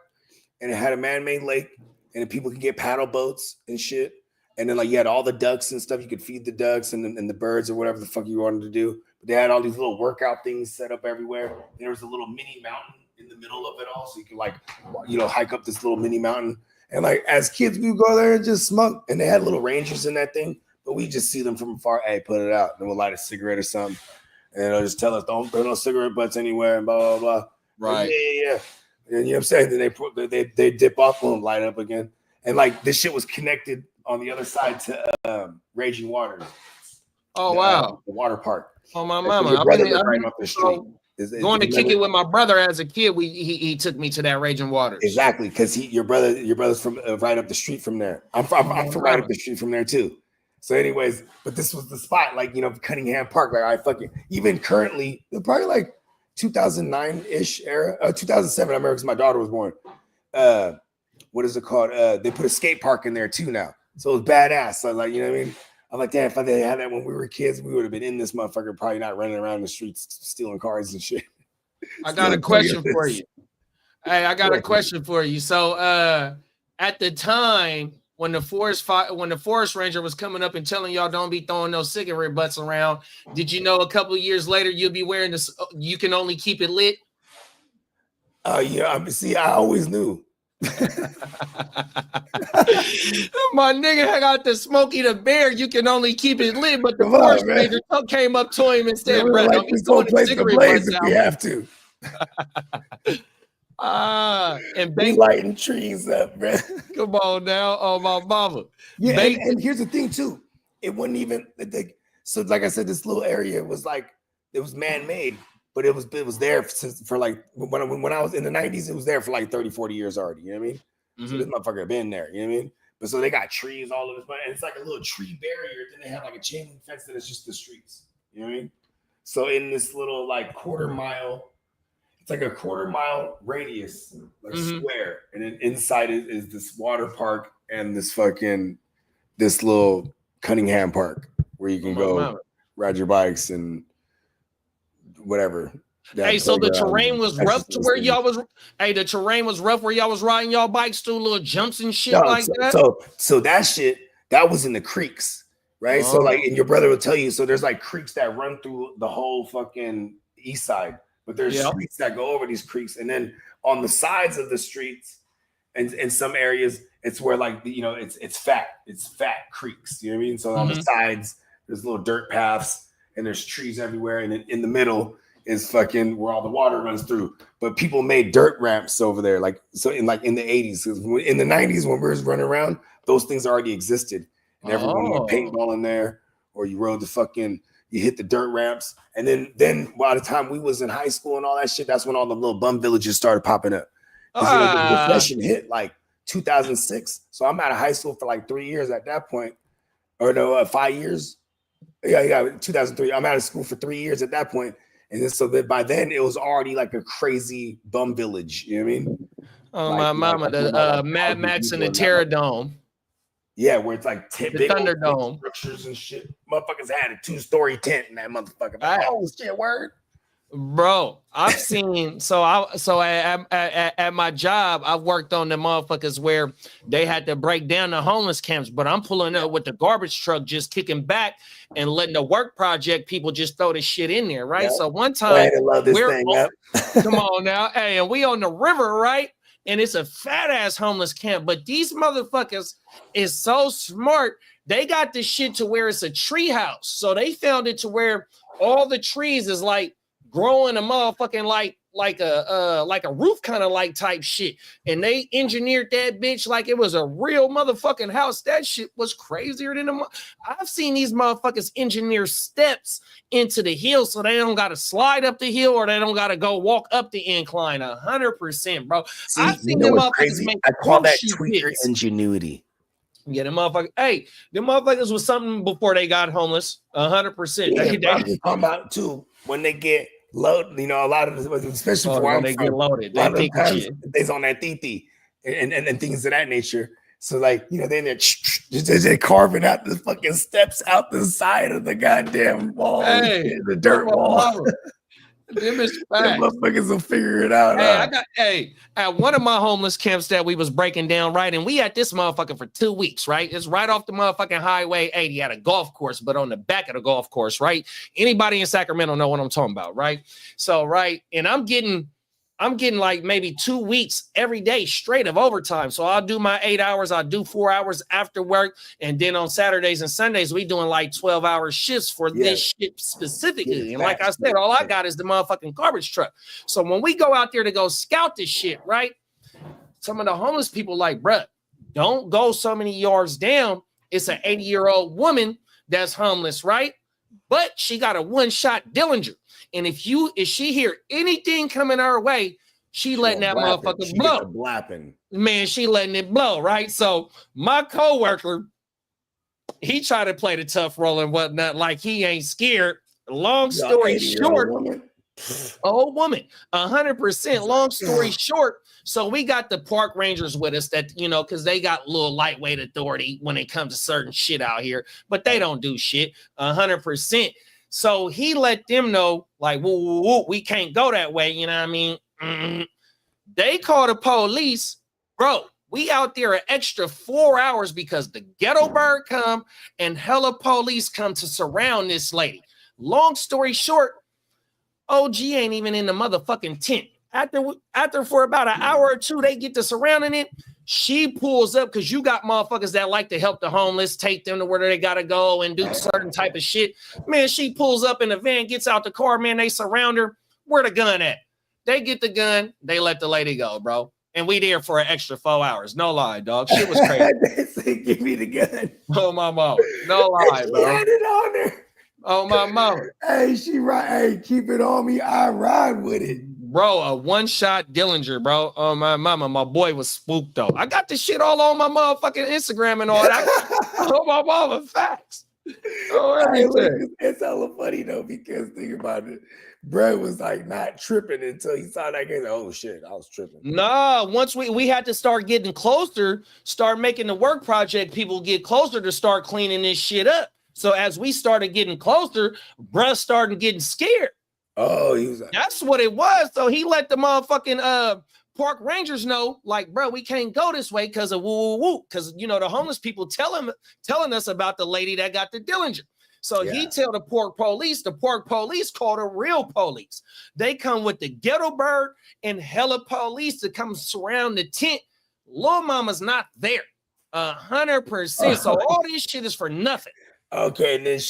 and it had a man-made lake, and people could get paddle boats and shit. And then like you had all the ducks and stuff. You could feed the ducks and the birds or whatever the fuck you wanted to do. But they had all these little workout things set up everywhere. There was a little mini mountain in the middle of it all, so you could like hike up this little mini mountain. And like as kids, we would go there and just smoke. And they had little rangers in that thing, but we just see them from afar. Hey, put it out. Then we'll light a cigarette or something, and they'll just tell us don't put no cigarette butts anywhere and blah blah blah. Right. Yeah. And you know what I'm saying? Then they dip off and light up again. And like this shit was connected on the other side to Raging Waters. Oh wow, the water park. Oh my mama, I've been right off the street. Going to kick it with my brother as a kid. He took me to that Raging Waters. Exactly, because your brother's from right up the street from there. I'm from right up the street from there too. So, anyways, but this was the spot, like Cunningham Park. Like I fucking even currently, probably like 2009-ish era, 2007. I remember because my daughter was born. What is it called? They put a skate park in there too now. So it was badass. So like, you know what I mean? I'm like, damn, if they had that when we were kids, we would have been in this motherfucker, probably not running around the streets stealing cars and shit. I got a question for you. Hey, I got a question for you. So at the time when the forest ranger was coming up and telling y'all don't be throwing no cigarette butts around, did you know a couple of years later you'll be wearing this? You can only keep it lit. Oh yeah, see, I always knew. My nigga got the Smokey the Bear. You can only keep it lit, but the forest ranger came up to him and said, "Bro, don't be throwing the cigarette butts out." We have to. And we lighting trees up, man. Come on now, oh my mama. Yeah, and here's the thing too. It wasn't even so. Like I said, this little area was like it was man-made, but it was there for like when I was in the 90s. It was there for like 30, 40 years already. You know what I mean? Mm-hmm. So this motherfucker had been there. You know what I mean? But so they got trees all over this, and it's like a little tree barrier. Then they have like a chain link fence that is just the streets. You know what I mean? So in this little like quarter mile. It's like a quarter mile radius, like square, and then inside it is this water park and this little Cunningham Park where you can go ride your bikes and whatever. Hey, so the terrain was rough to where y'all was. Hey, the terrain was rough where y'all was riding y'all bikes through little jumps and shit that. So that shit that was in the creeks, right? So like, and your brother will tell you. So there's like creeks that run through the whole fucking east side. But there's streets that go over these creeks, and then on the sides of the streets, and in some areas, it's where like it's fat creeks. You know what I mean? So on the sides, there's little dirt paths, and there's trees everywhere, and in the middle is fucking where all the water runs through. But people made dirt ramps over there, like so in the 80s. In the 90s, when we were running around, those things already existed, and everyone went paintball in there, or you rode the fucking. You hit the dirt ramps, and then by the time we was in high school and all that shit, that's when all the little bum villages started popping up. The depression hit like 2006, so I'm out of high school for like 3 years at that point, or no, 5 years. Yeah, 2003. I'm out of school for 3 years at that point, and then so that by then it was already like a crazy bum village. You know what I mean? Oh like, my mama, the Mad Max and the Terror Dome. Yeah, where it's like the Thunderdome structures and shit. Motherfuckers had a 2-story tent in that motherfucker. Oh shit, word, bro. I've seen at my job, I've worked on the motherfuckers where they had to break down the homeless camps, but I'm pulling up with the garbage truck, just kicking back and letting the work project people just throw the shit in there, right? Yep. So one time, come on now, hey, and we on the river, right? And it's a fat ass homeless camp, but these motherfuckers is so smart. They got this shit to where it's a tree house. So they found it to where all the trees is like growing a motherfucking like a roof kind of like type shit. And they engineered that bitch like it was a real motherfucking house. That shit was crazier than I've seen these motherfuckers engineer steps into the hill so they don't got to slide up the hill or they don't got to go walk up the incline. 100%, bro. See, I've seen them motherfuckers make I call that tweaker ingenuity. Yeah, the motherfuckers. Hey, the motherfuckers was something before they got homeless. 100%. Yeah, they talking about too when they get loaded. You know, a lot of especially when they get loaded, they think they's on that titi and things of that nature. So like they're carving out the fucking steps out the side of the goddamn wall, the dirt wall. Them motherfuckers will figure it out. At one of my homeless camps that we was breaking down, right? And we had this motherfucker for 2 weeks, right? It's right off the motherfucking Highway 80 at a golf course, but on the back of the golf course, right? Anybody in Sacramento know what I'm talking about, right? So, right, and I'm getting like maybe 2 weeks every day straight of overtime. So I'll do my 8 hours. I'll do 4 hours after work. And then on Saturdays and Sundays, we doing like 12-hour shifts for this shit specifically. And like I said, all I got is the motherfucking garbage truck. So when we go out there to go scout this shit, right? Some of the homeless people like, bruh, don't go so many yards down. It's an 80-year-old woman that's homeless, right? But she got a one-shot Dillinger. And if she hear anything coming her way, she letting that motherfucker blow. Man, she letting it blow, right? So my coworker, he tried to play the tough role and whatnot, like he ain't scared. Long story short, old woman, 100%. Long story short, so we got the park rangers with us that, you know, because they got a little lightweight authority when it comes to certain shit out here, but they don't do shit, 100%. So he let them know, like, woo, woo, woo, we can't go that way. You know what I mean? They call the police, bro. We out there an extra 4 hours because the ghetto bird come and hella police come to surround this lady. Long story short, OG ain't even in the motherfucking tent. After for about an hour or two, they get to surrounding it. She pulls up because you got motherfuckers that like to help the homeless, take them to where they gotta go and do certain type of shit. Man, she pulls up in the van, gets out the car, man, they surround her. Where the gun at? They get the gun, they let the lady go, bro. And we there for an extra 4 hours. No lie, dog. Shit was crazy. They say, give me the gun. Oh, my mom. No lie, bro. She had it on her. Oh, my mom. Hey, she right. Hey, keep it on me. I ride with it. Bro, a one-shot Dillinger, bro. Oh, my mama. My boy was spooked, though. I got this shit all on my motherfucking Instagram and all that. Oh, my mama. Facts. Oh, everything. It's hella funny, though, because think about it. Bro was like not tripping until he saw that game. Oh shit, I was tripping. Nah, once we had to start getting closer, start making the work project people get closer to start cleaning this shit up. So as we started getting closer, bruh started getting scared. Oh, he was like, that's what it was. So he let the motherfucking park rangers know, like, bro, we can't go this way because of woo woo woo. Because you know the homeless people telling us about the lady that got the Dillinger. So he tell the pork police call the real police. They come with the ghetto bird and hella police to come surround the tent. Lil Mama's not there. 100%. So all this shit is for nothing. Okay, and then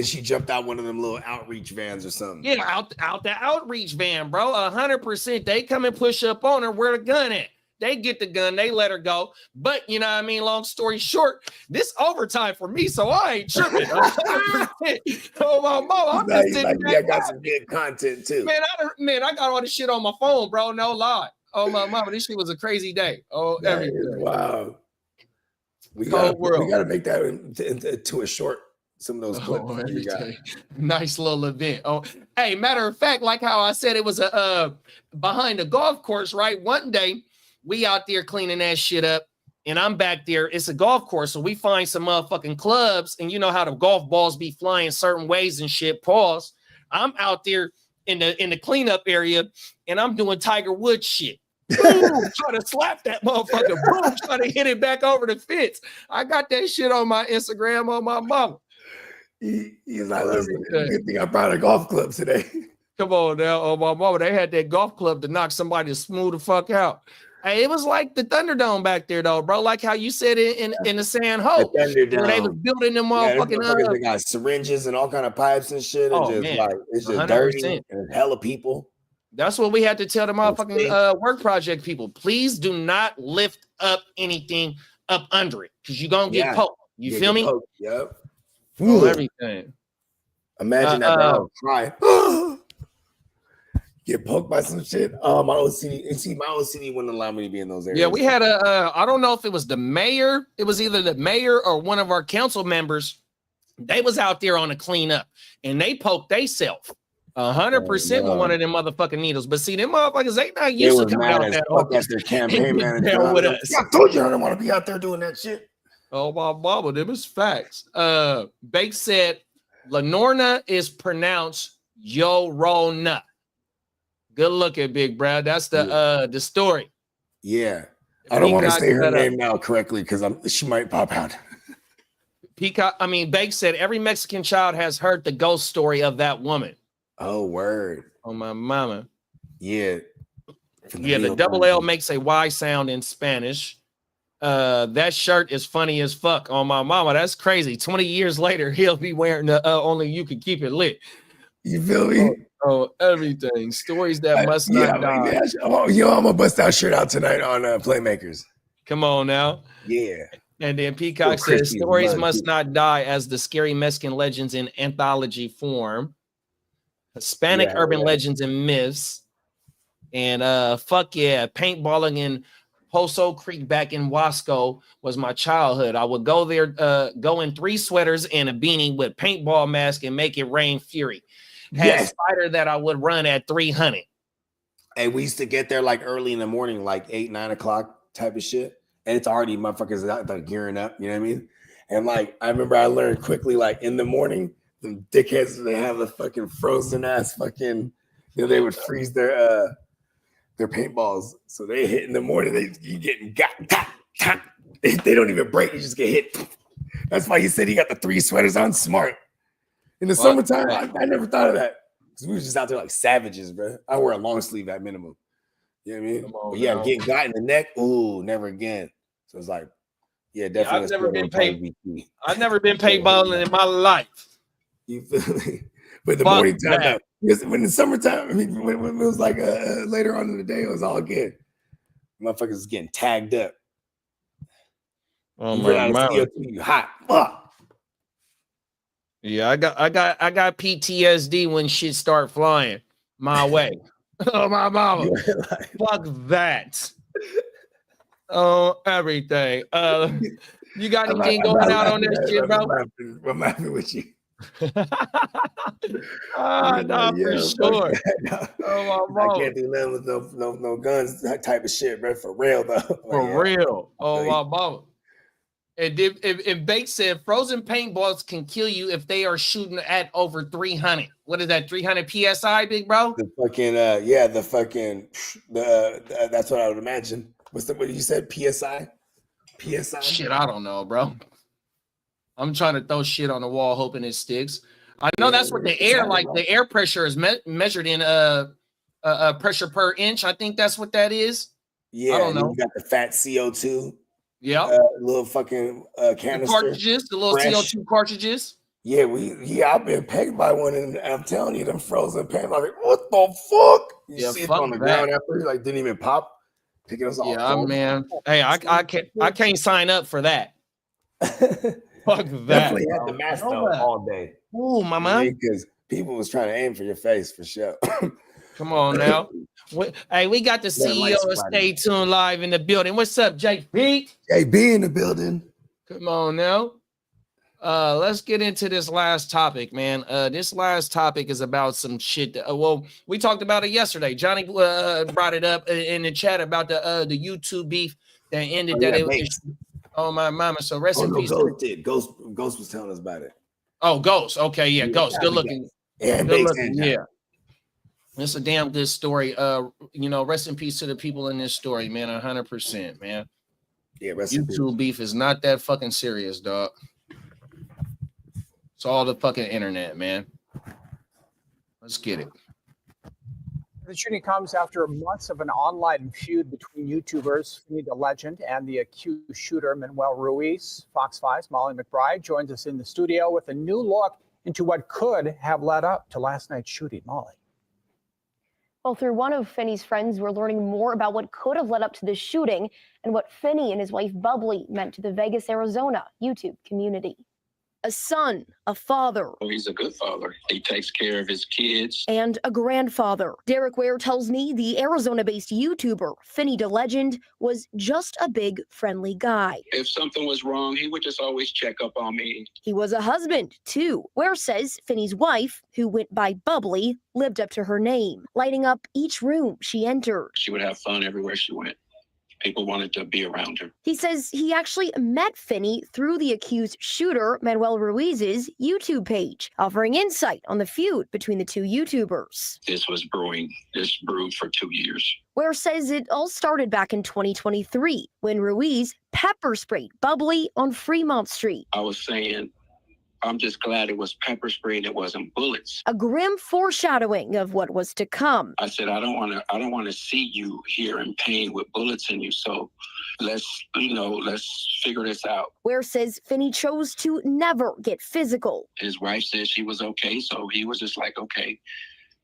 she jumped out one of them little outreach vans or something. Yeah, out the outreach van, bro. 100%. They come and push up on her. Where the gun at? They get the gun, they let her go. But you know what I mean? Long story short, this overtime for me, so I ain't tripping. Oh my mama, I'm just sitting I got some good content too. Man, I got all this shit on my phone, bro. No lie. Oh my mama, this shit was a crazy day. Oh, everything. Wow. We gotta make that into a short. Some of those clips you got. Nice little event. Oh, hey, matter of fact, like how I said it was a behind the golf course, right? One day we out there cleaning that shit up, and I'm back there. It's a golf course, so we find some motherfucking clubs, and you know how the golf balls be flying certain ways and shit. Pause. I'm out there in the cleanup area, and I'm doing Tiger Woods shit. Boom, trying to slap that motherfucker. Boom, trying to hit it back over the fence. I got that shit on my Instagram on my mama. He's like, listen, good thing I brought a golf club today. Come on now, oh my mama. They had that golf club to knock somebody smooth the fuck out. Hey, it was like the Thunderdome back there, though, bro. Like how you said it in the San Ho. The Thunderdome. Where they was building them motherfucking they got syringes and all kind of pipes and shit. Oh, and man. like it's just 100%. dirty and hella people. That's what we had to tell the motherfucking work project people. Please do not lift up anything up under it because you're gonna get poked. You feel me? Poked. Yep. Oh, everything. Imagine that dog crying. Get poked by some shit. Oh, my OCD. See, my OCD wouldn't allow me to be in those areas. Yeah, we had I don't know if it was the mayor. It was either the mayor or one of our council members. They was out there on a cleanup and they poked theyself 100% with one of them motherfucking needles. But see, them motherfuckers, they not used to coming out that that's their campaign manager with us. I told you I don't want to be out there doing that shit. Oh, my mama, them is facts. Bake said Lenorna is pronounced Yorona. Good looking, big bro. That's the story. Yeah. I don't want to say her name now correctly because she might pop out. Bake said every Mexican child has heard the ghost story of that woman. Oh, word. Oh, my mama. Yeah. Yeah, the double L makes a Y sound in Spanish. That shirt is funny as fuck on my mama. That's crazy. 20 years later, he'll be wearing the only you can keep it lit. You feel me? Oh, everything. Stories that must not die. I'm gonna bust that shirt out tonight on Playmakers. Come on now. Yeah. And then Peacock says stories must not die as the scary Mexican legends in anthology form. Hispanic urban legends and myths. And fuck yeah, paintballing in Poso Creek back in Wasco was my childhood. I would go there, go in 3 sweaters and a beanie with paintball mask and make it rain fury. Had a spider that I would run at 300. Hey, we used to get there like early in the morning, like 8, 9 o'clock type of shit. And it's already motherfuckers out there gearing up, you know what I mean? And like, I remember I learned quickly, like in the morning, the dickheads, they have the fucking frozen ass fucking, they would freeze their paintballs. So they hit in the morning, you getting got. They don't even break, you just get hit. That's why he said he got the 3 sweaters on. Smart. In the summertime, I never thought of that. Because we was just out there like savages, bro. I wear a long sleeve at minimum. You know what I mean? But yeah, getting got in the neck, ooh, never again. So it's like, yeah, definitely. I've never been paintballing in my life. You feel me? But the morning time, when the summertime, I mean, when it was like later on in the day, it was all good. Motherfuckers was getting tagged up. Oh my God. You hot. Fuck. Yeah, I got PTSD when shit start flying my way. Oh my mama. Fuck that. Oh, everything. You got anything going out on this shit, bro? I'm laughing with you. No, for sure. Oh, my I can't do nothing with no guns, that type of shit, bro. For real though. For real. Oh my mama. And if Bake said frozen paintballs can kill you if they are shooting at over 300. What is that? 300 PSI, big bro? The fucking that's what I would imagine. What you said? PSI? PSI? Shit, I don't know, bro. I'm trying to throw shit on the wall, hoping it sticks. I know that's what the air, like the air pressure is measured in pressure per inch. I think that's what that is. Yeah, I don't know. You got the fat CO2. Yeah, little fucking canister. The cartridges, the little CO2 cartridges. Yeah, I've been pegged by one, and I'm telling you, them frozen paint. I'm like, what the fuck? You see it on the ground after, like, didn't even pop. Picking us all. Yeah, man. Hey, I can't sign up for that. Fuck that. Definitely had the mask on all day. Oh, my man. Because people was trying to aim for your face for sure. Come on now. Hey, we got the CEO of Stay Tuned Live in the building. What's up, JB? JB in the building. Come on now. Let's get into this last topic, man. This last topic is about some shit. Well, we talked about it yesterday. Johnny brought it up in the chat about the YouTube beef that ended. Oh my mama! So rest in peace. Ghost did. Ghost was telling us about it. Oh, Ghost. Okay, yeah, Ghost. Good looking. Yeah, yeah. It's a damn good story. Rest in peace to the people in this story, man. 100%, man. Yeah, rest in peace. YouTube beef is not that fucking serious, dog. It's all the fucking internet, man. Let's get it. The shooting comes after months of an online feud between YouTubers Finney the Legend and the accused shooter Manuel Ruiz. Fox 5's Molly McBride joins us in the studio with a new look into what could have led up to last night's shooting. Molly. Well, through one of Finney's friends, we're learning more about what could have led up to the shooting and what Finney and his wife Bubbly meant to the Vegas, Arizona YouTube community. A son, a father. Oh, he's a good father. He takes care of his kids. And a grandfather. Derek Ware tells me the Arizona-based YouTuber, Finney the Legend, was just a big, friendly guy. If something was wrong, he would just always check up on me. He was a husband, too. Ware says Finney's wife, who went by Bubbly, lived up to her name, lighting up each room she entered. She would have fun everywhere she went. People wanted to be around her. He says he actually met Finney through the accused shooter, Manuel Ruiz's YouTube page, offering insight on the feud between the two YouTubers. This was brewing. This brewed for 2 years. Ware says it all started back in 2023 when Ruiz pepper sprayed Bubbly on Fremont Street. I was saying, I'm just glad it was pepper spray and it wasn't bullets. A grim foreshadowing of what was to come. I said, I don't want to see you here in pain with bullets in you. So let's figure this out. Ware says Finney chose to never get physical. His wife said she was okay. So he was just like, okay,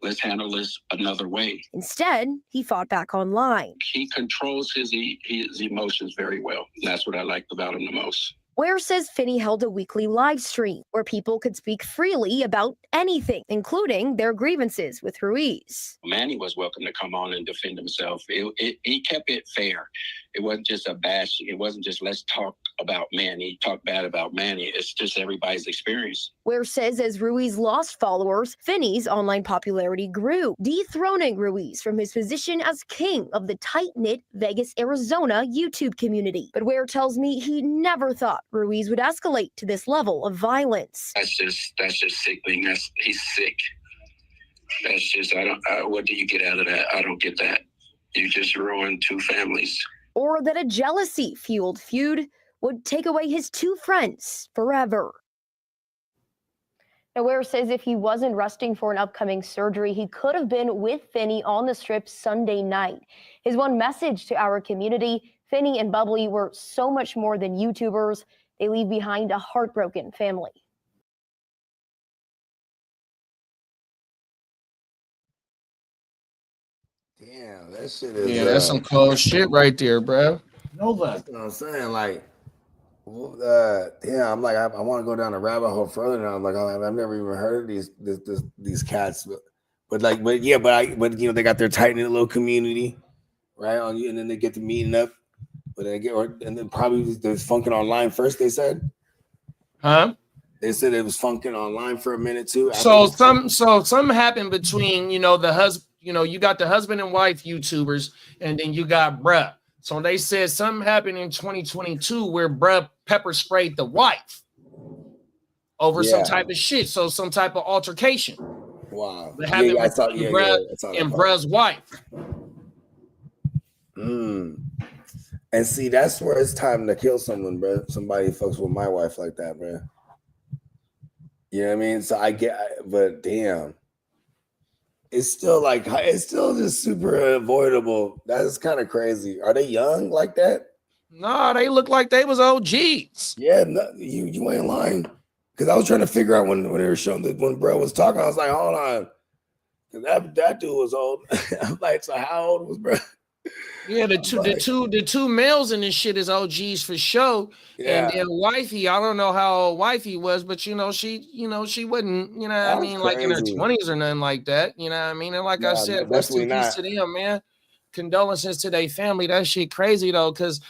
let's handle this another way. Instead, he fought back online. He controls his emotions very well. That's what I liked about him the most. Ware says Finney held a weekly live stream where people could speak freely about anything, including their grievances with Ruiz. Manny was welcome to come on and defend himself. He kept it fair. It wasn't just a bash. It wasn't just let's talk about Manny, talk bad about Manny. It's just everybody's experience. Ware says as Ruiz lost followers, Finney's online popularity grew, dethroning Ruiz from his position as king of the tight-knit Vegas, Arizona YouTube community. But Ware tells me he never thought Ruiz would escalate to this level of violence. That's just sickening. He's sick. That's just, what do you get out of that? I don't get that. You just ruined 2 families. Or that a jealousy-fueled feud would take away his 2 friends forever. Now, Ware says if he wasn't resting for an upcoming surgery, he could have been with Finney on the Strip Sunday night. His one message to our community, Finney and Bubbly were so much more than YouTubers. They leave behind a heartbroken family. Damn, that shit is. Yeah, that's some cold shit right there, bro. No, that's what I'm saying. Like, I'm like, I want to go down a rabbit hole further now. I'm like, I've never even heard of these cats, but you know, they got their tight knit little community, right? On you, and then they get to meeting up, but and then probably there's funking online first. They said, huh? They said it was funking online for a minute too. So something happened between, you know, the husband. You know, you got the husband and wife YouTubers, and then you got bruh. So they said something happened in 2022 where bruh pepper sprayed the wife over some type of shit. So some type of altercation. Wow. That happened between bruh and bruh's wife. And see, that's where it's time to kill someone, bro. Somebody fucks with my wife like that, bro. You know what I mean? So but damn. It's still just super avoidable. That's kind of crazy. Are they young like that? No, they look like they was OGs. Yeah, no, you ain't lying. Because I was trying to figure out when they were showing that when bro was talking, I was like, hold on. Because that dude was old. I'm like, so how old was bro? Yeah, the two males in this shit is OGs for sure. Yeah. And then wifey, I don't know how old wifey was, but she wasn't, I mean, like in her 20s or nothing like that. You know what I mean? And like I said, rest in peace to them, man. Condolences to their family. That shit crazy though, because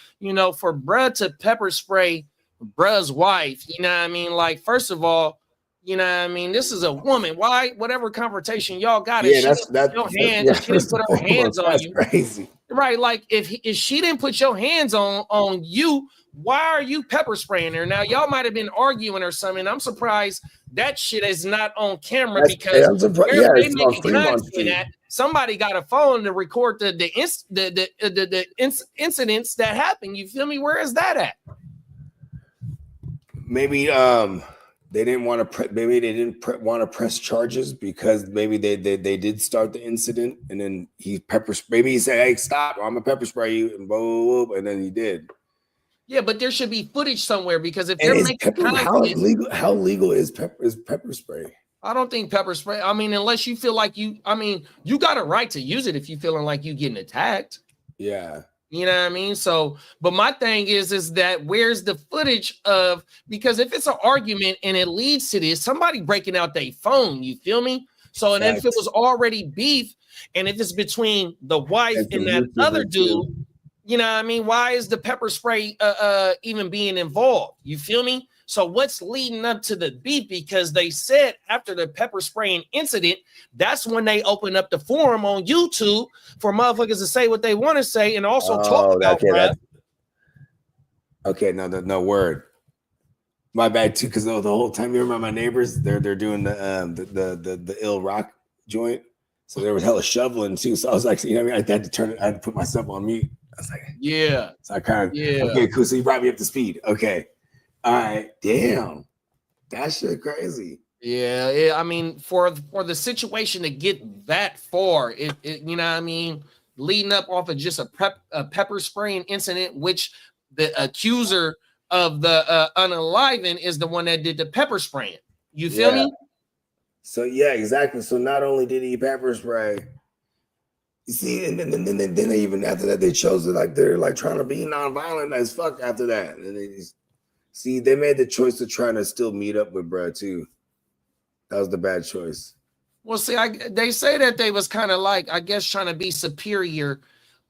for bruh to pepper spray bruh's wife, you know what I mean? Like, first of all, you know what I mean? This is a woman. Why? Whatever confrontation y'all got, she didn't put her hands on you. Crazy. Right, like if she didn't put your hands on you, why are you pepper spraying her? Now y'all might have been arguing or something. I'm surprised that shit is not on camera because they making content at. Somebody got a phone to record the incidents that happened. You feel me? Where is that at? Maybe they didn't want to. Maybe they didn't want to press charges because maybe they did start the incident and then maybe he said, "Hey, stop! I'm gonna pepper spray you," and blah, and then he did. Yeah, but there should be footage somewhere because if they're making content, how legal is pepper spray? I don't think pepper spray. I mean, unless you feel like you got a right to use it if you feeling like you getting attacked. Yeah. You know what I mean? So, but my thing is that where's the footage of, because if it's an argument and it leads to this, somebody breaking out their phone, you feel me? So, and then if it was already beef, and if it's between the wife and that other dude, you know what I mean? Why is the pepper spray even being involved? You feel me? So what's leading up to the beef? Because they said after the pepper spraying incident, that's when they opened up the forum on YouTube for motherfuckers to say what they want to say and also talk about. No word. My bad too, because the whole time you remember my neighbors, they're doing the ill rock joint, so there was hella shoveling too. So I was like, you know what I mean? I had to turn it. I had to put myself on mute. I was like, yeah. So I kind of okay, cool. So you brought me up to speed. Okay. All right, damn, that shit crazy. Yeah, I mean, for the situation to get that far, it you know what I mean, leading up off of just a pepper spraying incident, which the accuser of the unaliven is the one that did the pepper spraying. You feel me? So yeah, exactly. So not only did he pepper spray, you see, and then they even after that they chose it they're trying to be nonviolent as fuck after that, and they just. See, they made the choice of trying to still meet up with Brad too. That was the bad choice. Well, see, they say that they was kind of I guess, trying to be superior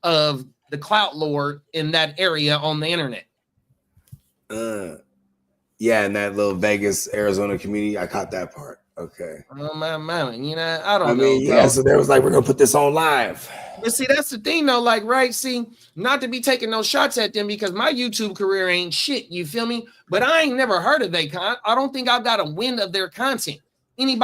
of the clout lord in that area on the internet. Yeah, in that little Vegas, Arizona community, I caught that part. Okay. Oh my mama, you know, I don't I mean, know, yeah. bro. So there was like, we're gonna put this on live. But see, that's the thing, though. Like, right? See, not to be taking no shots at them because my YouTube career ain't shit. You feel me? But I ain't never heard of they I don't think I've got a wind of their content. Any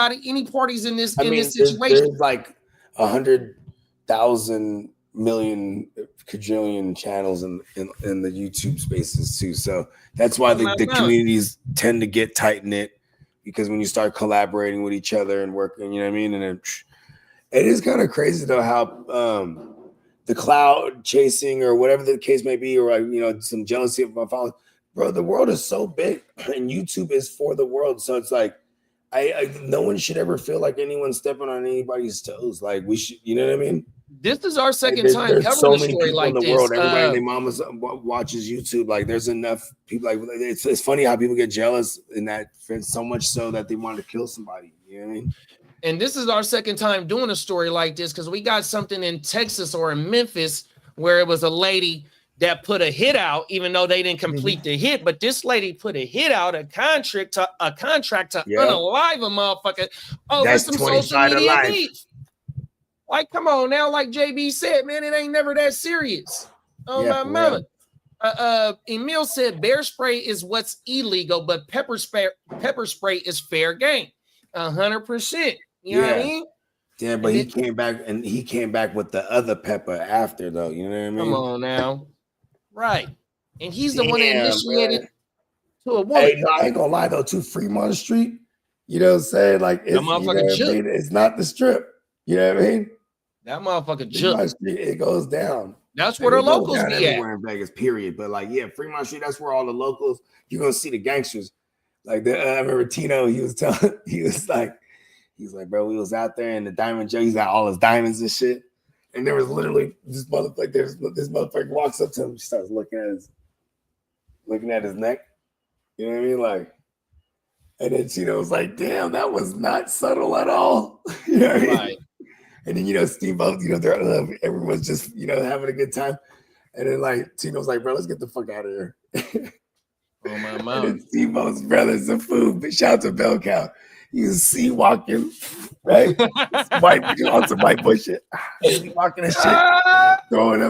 parties in this this situation? There's like 100,000 million quadrillion channels in the YouTube spaces too. So that's why the communities tend to get tight knit, because when you start collaborating with each other and working, you know what I mean? And it is kind of crazy though how the cloud chasing or whatever the case may be, or some jealousy of my followers. Bro, the world is so big and YouTube is for the world. So it's like no one should ever feel like anyone's stepping on anybody's toes. Like we should, you know what I mean? This is our second time there's so covering a many story people like in the this. world. Everybody and their mamas watches YouTube. Like there's enough people. Like it's funny how people get jealous in that, so much so that they want to kill somebody. You know what I mean? And this is our second time doing a story like this because we got something in Texas or in Memphis where it was a lady that put a hit out, even though they didn't complete the hit. But this lady put a hit out, a contract to unalive a motherfucker over That's some social 25 to media life. beef. Like, come on now, like JB said, man, it ain't never that serious. Oh Yeah, my for mama. Emil said bear spray is what's illegal, but pepper spray is fair game. 100%. You know what I mean? Yeah, but he came back with the other pepper after though. You know what I mean? Come on now. Right. And he's the one that initiated to a woman. Hey, no, I ain't gonna lie though, to Fremont Street, you know what I'm saying? Like it's, it's not the strip. You know what I mean? That motherfucker Fremont Street, it goes down. That's where the locals be everywhere in Vegas, period. But like, yeah, Fremont Street, that's where all the locals, you're gonna see the gangsters. Like I remember Tino, he was like, bro, we was out there in the Diamond Joe. He's got all his diamonds and shit. And there was literally this motherfucker walks up to him, starts looking at his neck. You know what I mean? Like, and then Tino was like, damn, that was not subtle at all. You know what I mean? Right. And then, Steamboat, they're everyone's just, having a good time. And then like Tino's like, bro, let's get the fuck out of here. Oh my And mom. then Steamboat's brother's a food, but shout out to Bell Cow. You see walking, right? On some white bullshit. He's walking and shit, throwing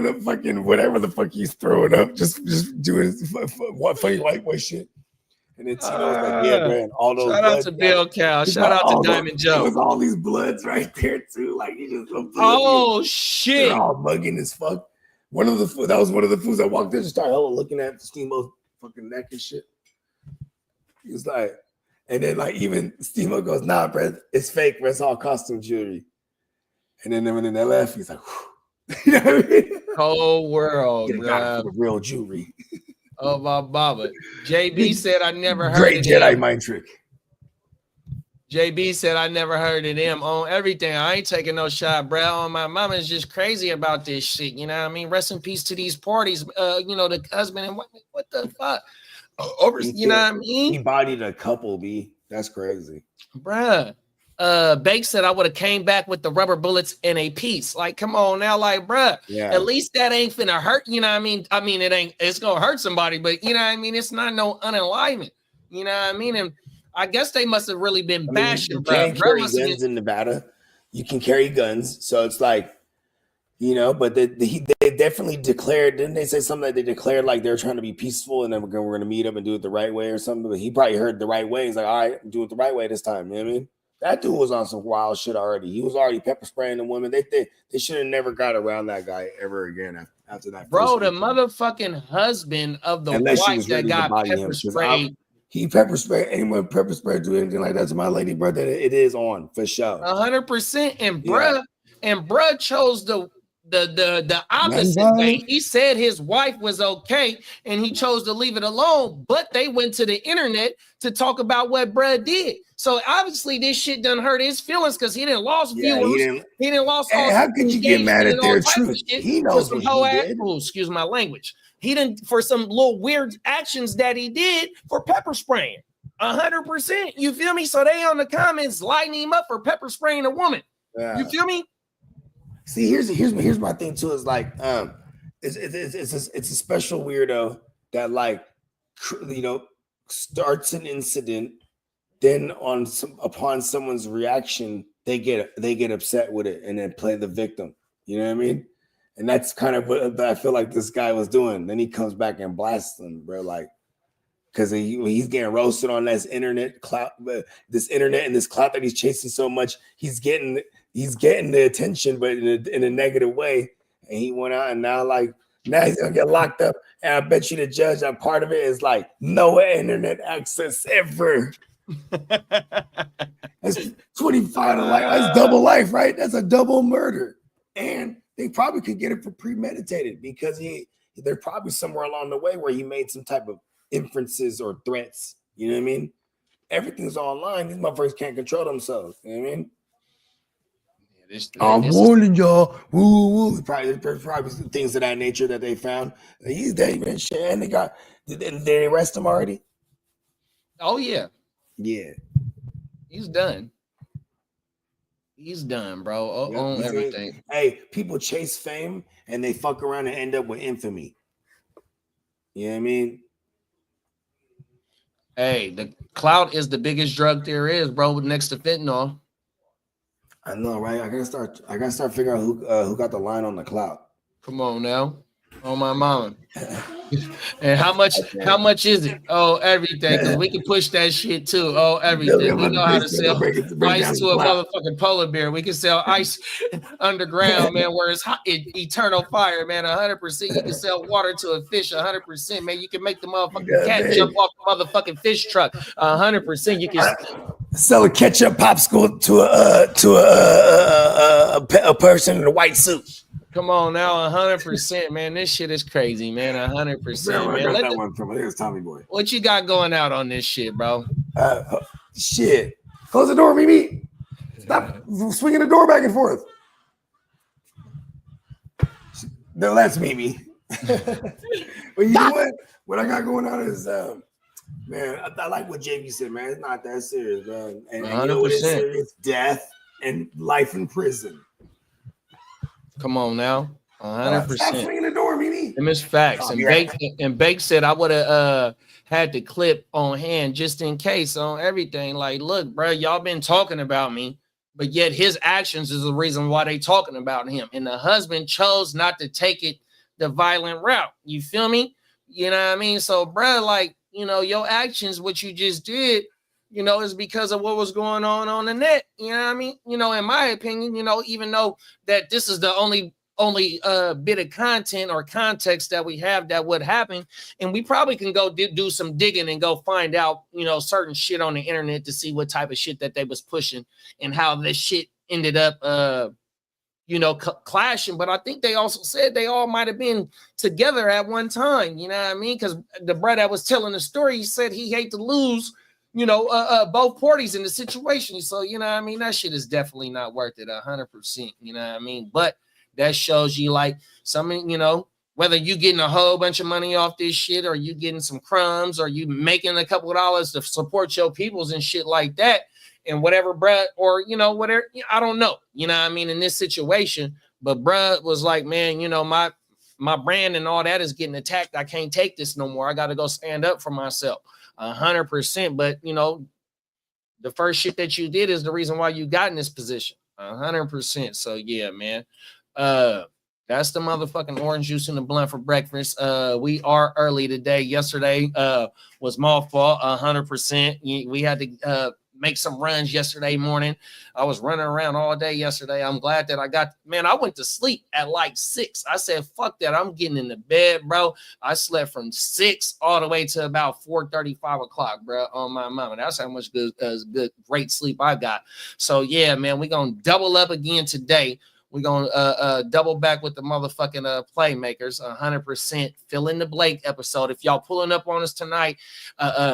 up fucking whatever the fuck he's throwing up, just doing funny white boy shit. And then Tino's like, yeah, man, all those shout out to Bill Cow. Shout out to Diamond Joe. There was all these bloods right there too. Like he just shit. They're all mugging as fuck. That was one of the foods that walked in and started looking at Steamboat's fucking neck and shit. He was like, and then like even Steamboat goes, nah, bro, it's fake, bro. It's all costume jewelry. And then when they left, he's like, you know what I mean? Whole world, bro. Real jewelry. Oh my baba. JB said I never heard Great of Jedi them. mind trick. JB said I never heard of them on everything. I ain't taking no shot, bro. On my mama is just crazy about this shit. You know what I mean? Rest in peace to these parties. The husband and what the fuck? You know what I mean? He bodied a couple, B. That's crazy. Bruh. Bake said I would have came back with the rubber bullets in a piece. Like, come on now, like, bruh. Yeah. At least that ain't finna hurt. You know what I mean? I mean, it's gonna hurt somebody, but you know what I mean? It's not no unalignment. You know what I mean? And I guess they must have really been bashing, you bruh. can't carry guns in Nevada. You can carry guns, so it's like, but they definitely declared. Didn't they say something that they declared like they're trying to be peaceful and then we're going to meet up and do it the right way or something? But he probably heard the right way. He's like, all right, do it the right way this time. You know what I mean? That dude was on some wild shit already. He was already pepper spraying the women. They should have never got around that guy ever again after that. Bro, the motherfucking husband of the wife that got pepper sprayed. He pepper spray. Anyone pepper spray do anything like that to my lady, bro, that it is on for sure. 100%. And bruh chose the opposite way. He said his wife was okay and he chose to leave it alone, but they went to the internet to talk about what bruh did. So obviously this shit done hurt his feelings because he didn't lost viewers. He didn't lost all. How could you get mad at their truth? He knows what he did. Excuse my language. He didn't for some little weird actions that he did for pepper spraying. 100%. You feel me? So they on the comments lighting him up for pepper spraying a woman. Yeah. You feel me? See, here's my thing too. Is like, it's a special weirdo that like starts an incident, then upon someone's reaction, they get upset with it and then play the victim. You know what I mean? And that's kind of what I feel like this guy was doing. Then he comes back and blasts them, bro. Like, because he's getting roasted on this internet clout, this internet and this clout that he's chasing so much. He's getting the attention, but in a negative way. And he went out and now he's gonna get locked up. And I bet you the judge, a part of it is like no internet access ever. That's 25 to life. That's double life, right? That's a double murder. And they probably could get it for premeditated because they're probably somewhere along the way where he made some type of inferences or threats. You know what I mean? Everything's online. These motherfuckers can't control themselves. You know what I mean? I'm warning y'all. Woo, woo. There's probably some things of that nature that they found. He's dead, man. Shit. And did they arrest him already? Oh, yeah. Yeah. He's done. He's done, bro. On everything. Hey, people chase fame and they fuck around and end up with infamy. You know what I mean? Hey, the clout is the biggest drug there is, bro, next to fentanyl. I know, right? I gotta start figuring out who got the line on the clout. Come on now. On my mama. And how much is it? Oh, everything. Because we can push that shit too. Oh, everything. We know how to sell ice to a motherfucking polar bear. We can sell ice underground, man, where it's hot, eternal fire, man. 100%. You can sell water to a fish 100%, man. You can make the motherfucking cat jump off the motherfucking fish truck 100%. You can sell a ketchup popsicle to a person in a white suit. Come on now, 100%, man. This shit is crazy, man. 100%, man. I got that one from it. It was Tommy Boy. What you got going out on this shit, bro? Shit. Close the door, Mimi. Stop swinging the door back and forth. No, that's Mimi. But you know what I got going on is, man, I like what JB said, man. It's not that serious, bro. And 100%. You know what is serious? Death and life in prison. Come on now, 100%. Stop swinging the door, Mimi. And it's facts. And Bake said I would have had the clip on hand just in case on everything. Like, look, bro, y'all been talking about me, but yet his actions is the reason why they talking about him. And the husband chose not to take it the violent route. You feel me? You know what I mean? So, bro, like, you know, your actions, what you just did, you know, is because of what was going on the net. You know what I mean? You know, in my opinion, you know, even though that this is the only bit of content or context that we have that would happen, and we probably can go do some digging and go find out, you know, certain shit on the internet to see what type of shit that they was pushing and how this shit ended up, you know, clashing. But I think they also said they all might have been together at one time. You know what I mean? Because the brother that was telling the story, he said he hate to lose, you know, both parties in the situation. So, you know what I mean? That shit is definitely not worth it 100%. You know what I mean? But that shows you like something, you know, whether you getting a whole bunch of money off this shit or you getting some crumbs or you making a couple of dollars to support your peoples and shit like that and whatever, bruh, or, you know, whatever, I don't know, you know what I mean, in this situation. But bruh was like, man, you know, my brand and all that is getting attacked. I can't take this no more. I got to go stand up for myself. 100%. But you know, the first shit that you did is the reason why you got in this position. 100%. So yeah, man. That's the motherfucking orange juice in the blunt for breakfast. We are early today. Yesterday was my fault. 100%. We had to make some runs yesterday morning. I was running around all day yesterday. I'm glad that I went to sleep at like 6. I said, fuck that. I'm getting in the bed, bro. I slept from 6 all the way to about 4:30, 5 o'clock, bro, on my mama. That's how much great sleep I got. So yeah, man, we're going to double up again today. We're going to double back with the motherfucking playmakers, 100%. Fill in the Blake episode. If y'all pulling up on us tonight,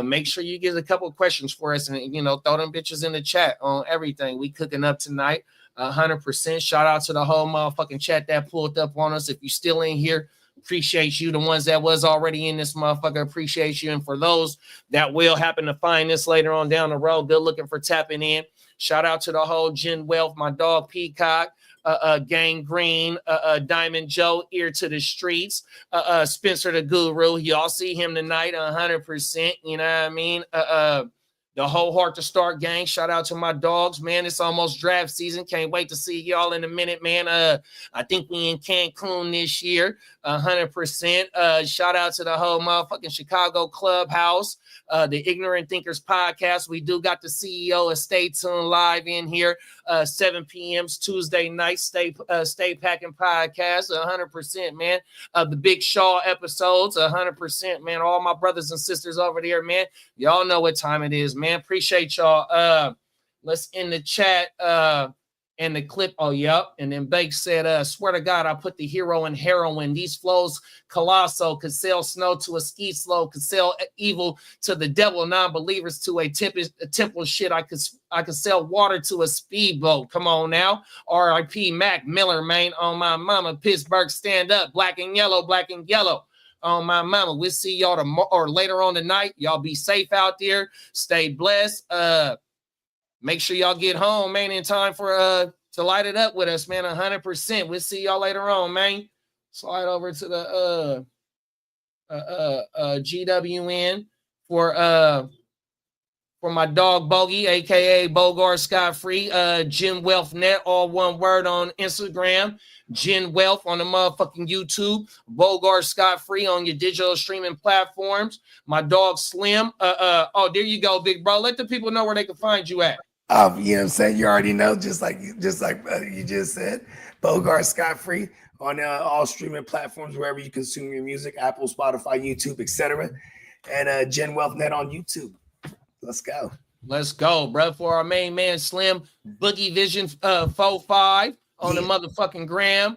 make sure you get a couple of questions for us and, you know, throw them bitches in the chat on everything. We cooking up tonight, 100%. Shout out to the whole motherfucking chat that pulled up on us. If you still in here, appreciate you. The ones that was already in this motherfucker, appreciate you. And for those that will happen to find this later on down the road, good looking for tapping in. Shout out to the whole Gen Wealth, my dog Peacock. Gang Green, Diamond Joe, Ear to the Streets, Spencer the Guru. Y'all see him tonight 100%. You know what I mean? The whole Heart to Start gang. Shout out to my dogs, man. It's almost draft season. Can't wait to see y'all in a minute, man. I think we in Cancun this year, 100%. Shout out to the whole motherfucking Chicago Clubhouse, the Ignorant Thinkers podcast. We do got the CEO of Stay Tuned live in here, 7 p.m. Tuesday night. Stay Packing podcast, 100%, man. The Big Shaw episodes, 100%, man. All my brothers and sisters over there, man. Y'all know what time it is, man. Appreciate y'all. Let's end the chat and the clip. Oh, yep. And then Bake said, swear to God, I put the hero in heroin. These flows colossal, could sell snow to a ski slow, could sell evil to the devil, non-believers to a temple shit. I could sell water to a speedboat. Come on now. R.I.P. Mac Miller, man. On my mama. Pittsburgh, stand up. Black and yellow, black and yellow. On my mama. We'll see y'all tomorrow or later on tonight. Y'all be safe out there. Stay blessed. Make sure y'all get home, man, in time for to light it up with us, man. 100%. We'll see y'all later on, man. Slide over to the GWN for my dog Bogey, aka Bogart Scott Free, Jen Wealth Net, all one word on Instagram, Jen Wealth on the motherfucking YouTube, Bogart Scott Free on your digital streaming platforms. My dog Slim. Oh, there you go, big bro. Let the people know where they can find you at. You know what I'm saying? You already know, just like you just said, Bogart Scott Free on all streaming platforms, wherever you consume your music, Apple, Spotify, YouTube, etc. And Jen Wealth Net on YouTube. Let's go. Let's go, bro. For our main man, Slim, Boogie Vision 4-5 on the motherfucking gram.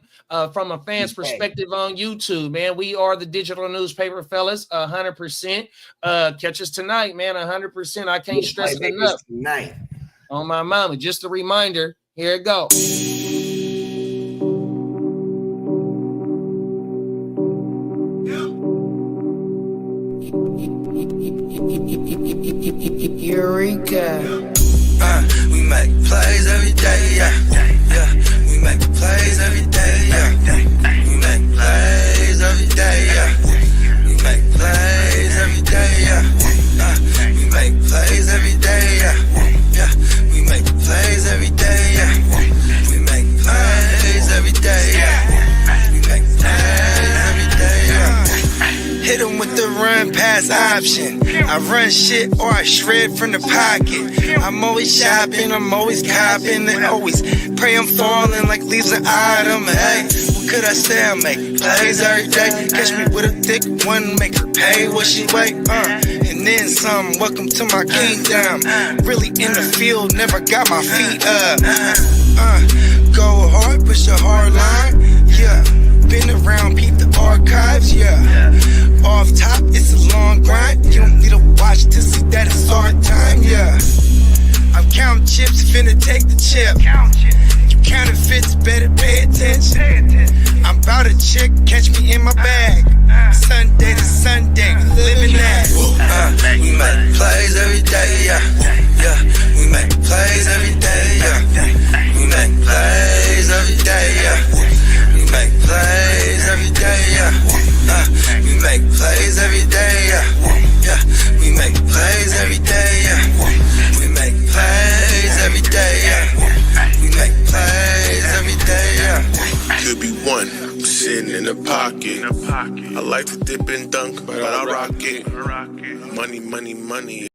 From a fan's perspective on YouTube, man. We are the digital newspaper, fellas, 100%. Catch us tonight, man, 100%. I can't stress it enough. Tonight. On my mama. Just a reminder. Here it goes. Eureka. We make plays every day, yeah. We make plays every day, yeah. We make plays every day, yeah. We make plays every day, yeah. We make plays every day, yeah. We make plays every day, yeah. We make plays every day, yeah. We make plays every day, yeah. Hit 'em with the run pass option. I run shit or I shred from the pocket. I'm always shopping, I'm always copping, and always pray I'm falling like leaves an item. Hey, what could I say? I make plays every day. Catch me with a thick one, make her pay what she weigh. And then some. Welcome to my kingdom. Really in the field, never got my feet up. Go hard, push a hard line. Yeah, been around, peep the archives. Yeah. Off top, it's a long grind. You don't need to watch to see that it's hard time, yeah. I'm counting chips, finna take the chip. You counterfeits, better pay attention. I'm about a chick, catch me in my bag. Sunday to Sunday, living that. We make plays every day, yeah. We make plays every day, yeah. We make plays every day, yeah. We make plays every day, yeah. We make plays every day, yeah. We make plays every day, yeah. We make plays every day, yeah. We make plays every day, yeah. Could be one sitting in the pocket. I like to dip and dunk, but I rock it. Money, money, money.